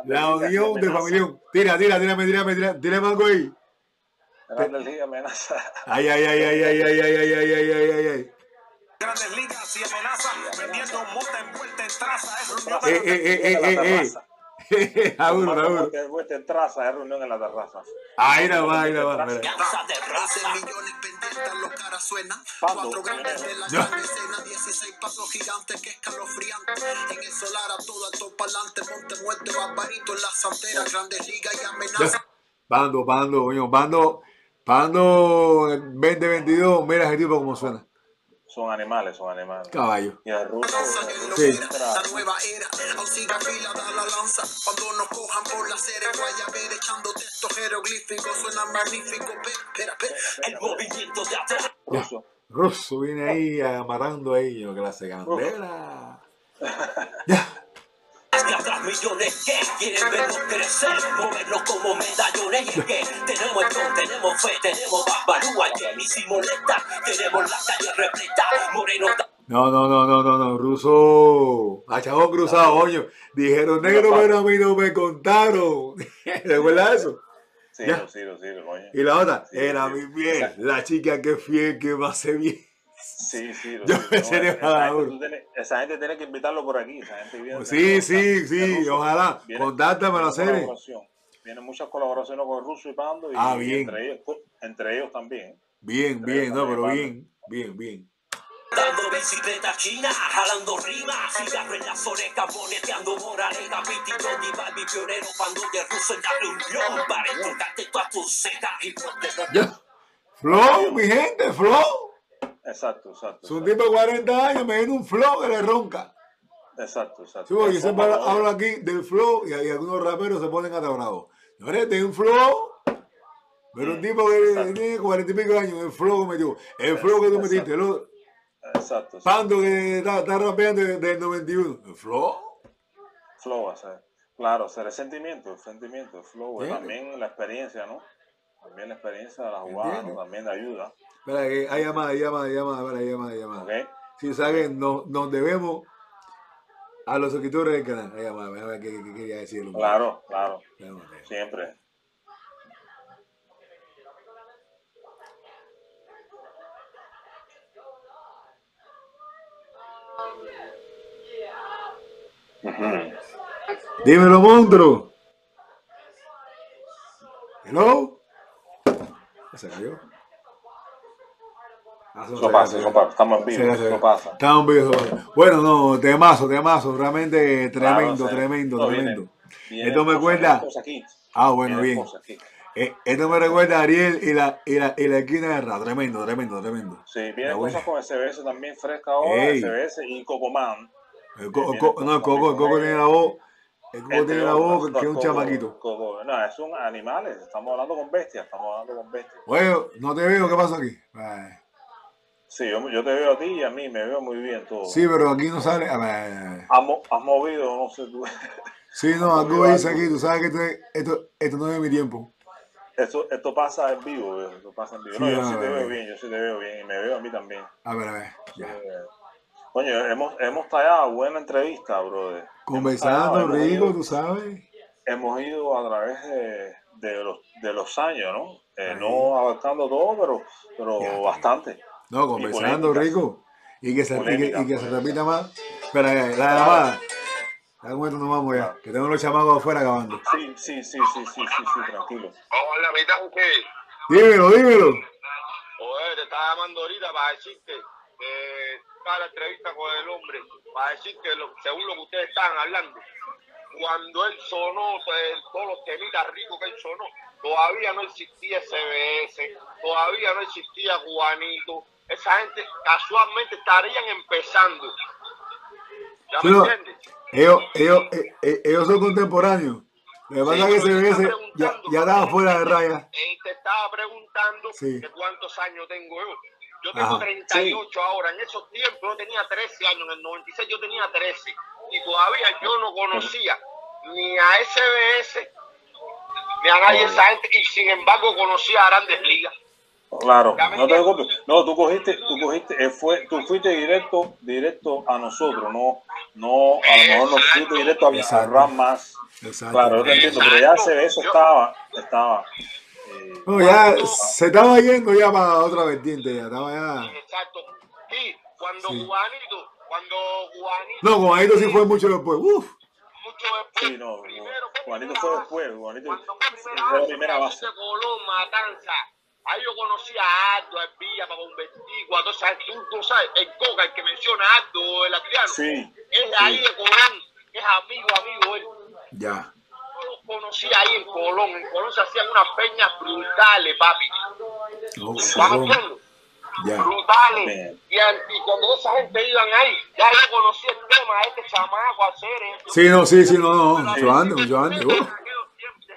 la unión del familión. Tírame algo ahí. Grandes Ligas amenaza. Ay. Grandes Ligas y amenaza vendiendo mota envuelta en traza. Está duro. Vuelta en traza, es reunión en la terraza. Ahí la va. millones pendientes, los caras suenan. 4 grandes de la gran escena, 16 pasos gigantes que escalofriantes. En el solar a todo alto pa'lante, monte muerte, barbarito en la santera. Grandes Ligas y amenaza. Pando 2022, mira ese tipo como suena. Son animales. Caballo. Y el ruso. Sí. La nueva era, auxilia fila da la lanza. Cuando nos cojan por la serie, guayabera echando textos jeroglíficos, suena magnífico. Espera, el movimiento de atrás. Ruso viene ahí amarrando a ellos, clase candela. Ya. Que atrás millones que quieren vernos crecer, movernos como medallones. Y es que tenemos el don, tenemos fe, tenemos babalúa, que ni si molesta, tenemos la calle repleta, moreno. No, ruso. A chabón cruzado, coño. Dijeron negro, pero a mí no me contaron. ¿Recuerdas eso? Sí, coño. Y la otra, era mi bien, la chica que es fiel, que me hace bien. Sí. Yo me sería esa gente tiene que invitarlo por aquí. Esa gente viene, sí, ojalá. Contáctame la serie. Vienen muchas colaboraciones con Russo y Pando. Y bien. Entre ellos también. Bien, pero bien. Dando bicicleta china, jalando rimas, cigarro en las orejas, boneteando moraleja, pitito, Divaldi, pionero, Pando de Russo en la reunión, para entorcarte todas tus cejas y ya. Flow, mi gente, flow. Exacto. Es un tipo de 40 años, me viene un flow que le ronca. Exacto. Sí, porque yo siempre hablo aquí del flow y algunos raperos se ponen atabrados. Señores, de un flow, pero un tipo que tiene 40 y pico años, el flow que metió. El flow que tú metiste, Exacto. Pando que está rapeando desde el 91. ¿El flow? Flow, o sea, claro, o sea, el sentimiento, el flow, también la experiencia, ¿no? También la experiencia de la jugada, ¿no? También de ayuda. Espera, que hay llamada. Okay. Si saben, nos debemos a los suscriptores del canal. Hay llamada, a ver qué quería decirlo. Claro, siempre. Dímelo, monstruo. Hello. Se cayó. Eso pasa. Estamos en vivo. Eso pasa. Estamos en vivo. Bueno, no, temazo. Realmente tremendo. Esto me cuenta. Bueno, bien. Esto me recuerda a Ariel y la esquina de Ra. Tremendo. Sí, vienen cosas con SBS también fresca ahora. SBS y Cocoman. El Coco tiene la voz. El Coco tiene la voz que es un chamaquito. No, son animales. Estamos hablando con bestias. Bueno, no te veo. ¿Qué pasa aquí? Sí, yo te veo a ti y a mí. Me veo muy bien todo. Sí, pero aquí no sale. Has movido, no sé tú. Sí, no, algo dice aquí. Tú sabes que esto no es mi tiempo. Esto pasa en vivo. Sí, no, yo sí te veo bien. Y me veo a mí también. A ver. Ya. Coño, hemos tallado buena entrevista, brother. Conversando rico, tú sabes. Hemos ido a través de los años, ¿no? No abarcando todo, pero bastante. No, conversando rico. Y que se repita más. Espera, la llamada. En un momento nos vamos ya. Que tengo los chamacos afuera acabando. Sí, tranquilo. Vamos a la mitad, ¿qué? Dímelo. Oye, te estaba llamando ahorita para decirte la entrevista con el hombre, para decir que según lo que ustedes estaban hablando, cuando él sonó, todos los temitas ricos que él sonó, todavía no existía SBS, todavía no existía Juanito. Esa gente casualmente estarían empezando. ¿Ya me entiendes? Ellos son contemporáneos. Lo que pasa es que SBS ya estaba fuera de raya. Te estaba preguntando de cuántos años tengo yo. Yo tengo 38 ahora. En esos tiempos yo tenía 13 años. En el 96 yo tenía 13. Y todavía yo no conocía ni a SBS ni a nadie de esa gente. Y sin embargo conocía a Grandes Ligas. Claro, no te preocupes. No, tú fuiste directo a nosotros, no, a lo mejor no fuiste directo a Ram más. Claro, yo te entiendo, pero ya eso estaba. No, ya se estaba yendo ya para otra vertiente, ya estaba ya. Exacto. Y cuando Juanito. No, Juanito sí fue mucho después. Mucho después. Sí, no, Juanito fue después. Juanito fue la primera base. Colón, Matanza. Ahí yo conocía a Aldo, a Villa, para un Vertigua, tú sabes, el Coca, el que menciona a Aldo, el Adriano. Sí. Es de ahí de Colón, es amigo él. Ya. Yo lo conocí ahí en Colón se hacían unas peñas brutales, papi. Brutales. Y cuando esa gente iban ahí, ya yo conocí el tema de este chamaco, hacer esto. Sí, no, mucho antes. Desde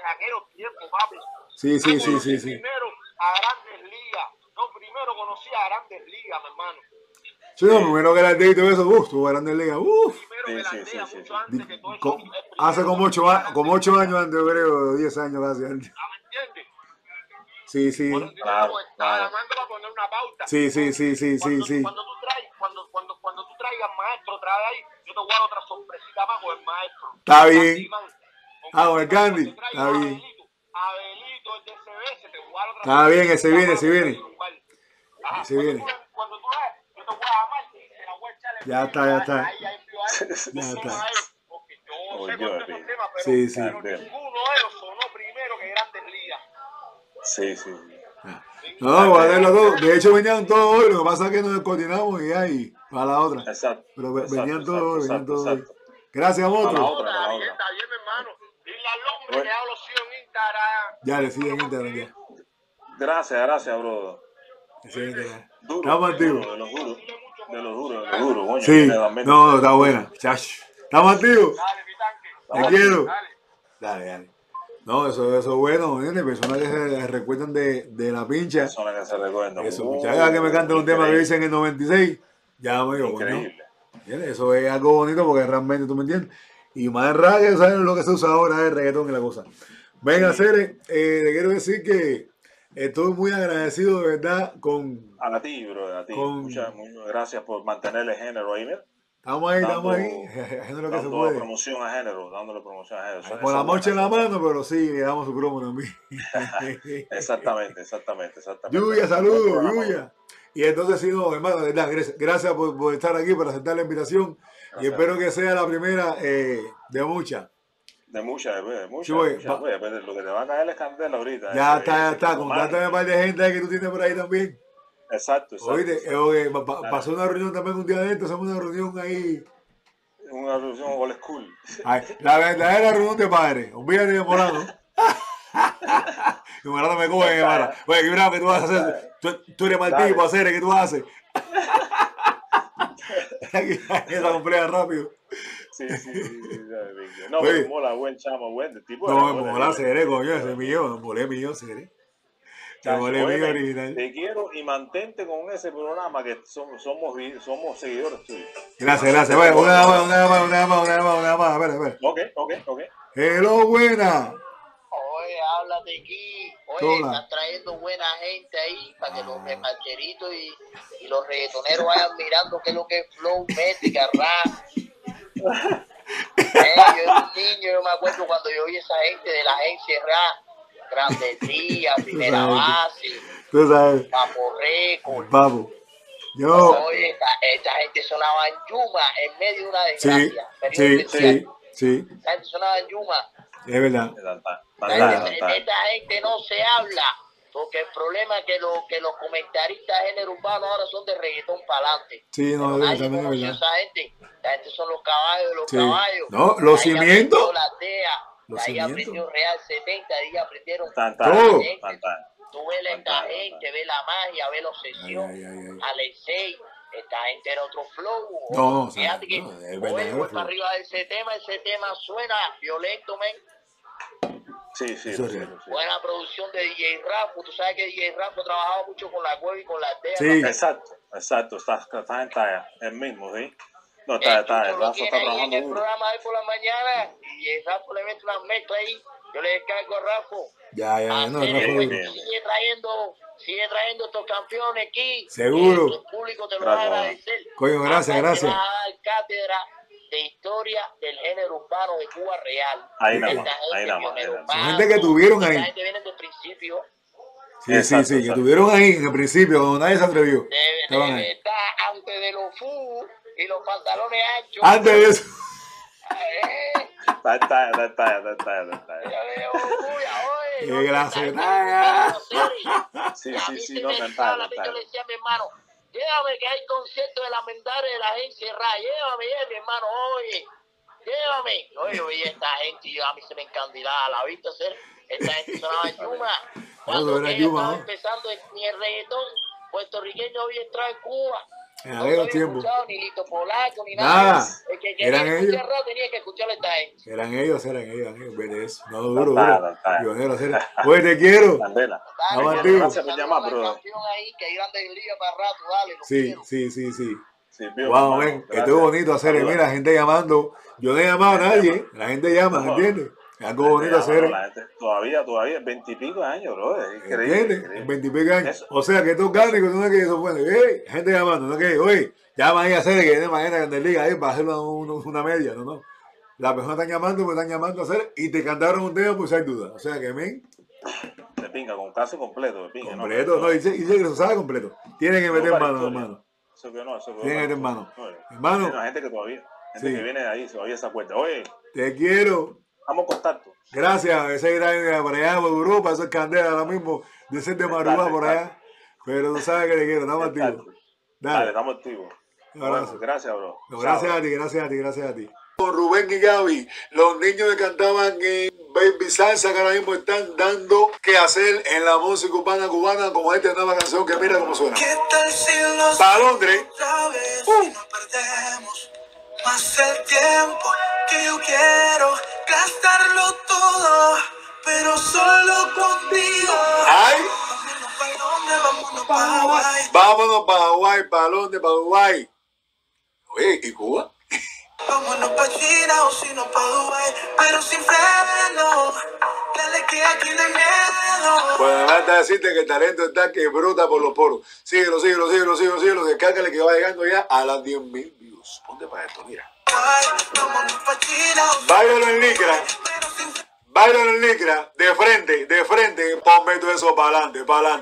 aquellos tiempos, papi. Sí. Primero a Grandes Ligas. No, primero conocí a Grandes Ligas, mi hermano. Sí, no, primero que la aldea y todo eso, tuvo Grandes Ligas, Primero que la aldea, mucho antes que todo eso. Hace como 8 años antes, yo creo, 10 años casi antes. ¿Me entiendes? Sí. Claro. Estaba llamando para poner una pauta. Sí. Cuando tú traigas maestro, trae ahí, yo te voy a dar otra sorpresita más con el maestro. Está bien. Con el Candy, está bien. Abelito, el de SBS, te voy a dar otra. Está bien, ese viene. Ese viene. Cuando tú veas, yo te voy a amar, te la voy a echar. Ya está. Porque yo sé cuántos son temas, pero sí. Ninguno de ellos sonó primero que Grandes Ligas. Sí. No, voy a darlo todo. De hecho, venían todos hoy. Lo que pasa es que nos coordinamos y ahí, para la otra. Exacto. Pero venían todos hoy. Gracias, monstruo. Está bien, mi hermano. Dile al hombre que ya lo sigo en Instagram. Ya, le siguen en Instagram ya. Gracias, bro. Estamos activos. De los duros, coño. Sí, no, está buena. Chacho. ¿Estamos activos? Dale, mi tanque. Te quiero. Dale. Dale. No, eso es bueno, ¿entiendes? Personas que se recuerdan de la pincha. Personas que se recuerdan. Eso, muchachos que me cantan un tema que dicen en el 96, ya me digo, increíble. Bueno, eso es algo bonito porque realmente, ¿tú me entiendes? Y más reggae, ¿sabes lo que se usa ahora? El reggaetón y la cosa. Venga, Cere, te quiero decir que estoy muy agradecido de verdad con... A ti, bro, a ti. Muchas gracias por mantener el género ahí, mira. Estamos ahí. Género que se puede. Dándole promoción a género. Con la mocha en la mano, pero sí, le damos su promo también. Exactamente. Yuya, saludos, Yuya. Y entonces, sí, no, hermano, de verdad, gracias por estar aquí, por aceptar la invitación. Gracias. Y espero que sea la primera de muchas. De muchas. Sí, lo que te va a caer es candela ahorita. Ya está. Contrátame un par de gente que tú tienes por ahí también. Exacto. Oíste, pasó una reunión también un día de esto, hacemos una reunión ahí. Una reunión old school. Ay, la verdadera reunión de padres. Olvídate de Morano. Y Morano me coge, hermano. Oye, qué bravo que tú vas a hacer. Tú eres mal tipo, hacer, ¿qué tú haces? Esa completa rápido. Sí. No, pero mola, buen chamo, buen tipo. No, mola, seré, coño, ese mío, molé mío, seré. Te quiero y mantente con ese programa que somos seguidores tuyos. Gracias. Bueno, una más. Espera. Ok. Hello, buena. Oye, háblate aquí. Oye, están trayendo buena gente ahí para que los reparcheritos y los reggaetoneros vayan mirando qué es lo que es flow, métrica, rap. Yo era un niño, yo me acuerdo cuando yo vi esa gente de la agencia rap. Grandes Días, Primera Base, tú sabes, Papo Récord. Papo. Oye, esta gente sonaba en Yuma en medio de una desgracia. Sí. Esta gente sonaba en Yuma. Es verdad. Esta gente no se habla, porque el problema es que los comentaristas de género urbano ahora son de reggaetón para adelante. Sí, no, también es verdad. Esa gente son los caballos de los caballos. No, los cimientos. Ahí aprendió Real 70, ahí aprendieron todo. Tú ves esta gente, ves la magia, ves la obsesión, Alexei, esta gente era otro flow. No, fíjate que hoy voy para arriba de ese tema suena violento, men. Sí. Buena producción de DJ Rafa, tú sabes que DJ Rafa trabajaba mucho con la Cueva y con la Tea. Sí, exacto, está en talla, el mismo, ¿sí? No, está trabajando en el programa ahí por la mañana y el Rafa le mete una mezcla ahí, yo le descargo a Rafa. Sigue trayendo estos campeones aquí. Seguro. El público te lo va a agradecer. Coño, gracias. Te vas a dar cátedra de historia del género urbano de Cuba real. Ahí nada más. Son gente que tuvieron ahí. Esta gente viene desde el principio. Sí, que tuvieron ahí en el principio, cuando nadie se atrevió. De verdad, antes de los fútbol y los pantalones anchos. Antes de eso. Está. ¡Qué gracia! Sí, no me está. Yo le decía a mi hermano, llévame que hay concierto de la Mendares de la agencia RA, llévame, mi hermano, oye, llévame. Oye, oye, esta gente, y a mí se me encandilaba la vista, esta gente sonaba en Yuma. Cuando estaba empezando ni el reggaetón puertorriqueño había entrado en Cuba. No había escuchado ni Lito Polaco ni nada. El que quería escuchar rap tenía que escuchar a esta gente. Eran ellos. Ve eso. No, duro. Pues te quiero. Gracias por llamar, bro. Sí. Wow, ven, estuvo bonito hacer. Mira, la gente llamando. Yo no he llamado a nadie. La gente llama, ¿entiendes? Es algo bonito hacer. Todavía, 20 y pico años, bro. Es increíble. 20 y pico años. O sea, que estos gánicos no es que eso bueno. Gente llamando, no es que, oye, llama ahí a hacer que tiene mañana Grandes Ligas ahí para hacer una media, no. Las personas están llamando a hacer y te cantaron un tema, pues hay duda. O sea, que men. De pinga, con caso completo. Completo, no, dice que lo sabe completo. Tienen que meter mano, hermano. Eso que no. Tienen que meter mano. Hermano. Hay gente que todavía, que viene de ahí, todavía se acuerda. Oye. Te quiero. Vamos a contacto. Gracias, ese irá por allá, por Europa, eso es candela ahora mismo, de ser de madrugada por allá. Pero tú sabes que te quiero, estamos activos. Dale, estamos activos. Un abrazo. Gracias, bro. Gracias a ti. Con Rubén y Gaby, los niños que cantaban en Baby Salsa, que ahora mismo están dando que hacer en la música urbana cubana, como esta nueva canción que mira cómo suena. ¿Qué tal si los para Londres. otra vez y nos perdemos? Más el tiempo que yo quiero gastarlo todo, pero solo contigo. ¡Ay! Vámonos para Hawái. Vámonos para Hawái, ¿para dónde? Para Hawái. Oye, ¿y Cuba? Vámonos para China o si no para Dubái, pero sin freno. Dale que aquí no hay miedo. Pues además de decirte que el talento está que brota por los poros. Síguelo. Descárgale que va llegando ya a las 10.000 views. Ponte para esto, mira. Báilalo en licra. Báilalo en licra. De frente. Ponme todo eso para adelante. Ponlo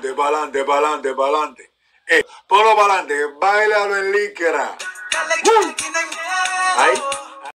para adelante. Báilalo en licra. Dale que aquí no hay miedo. Ahí.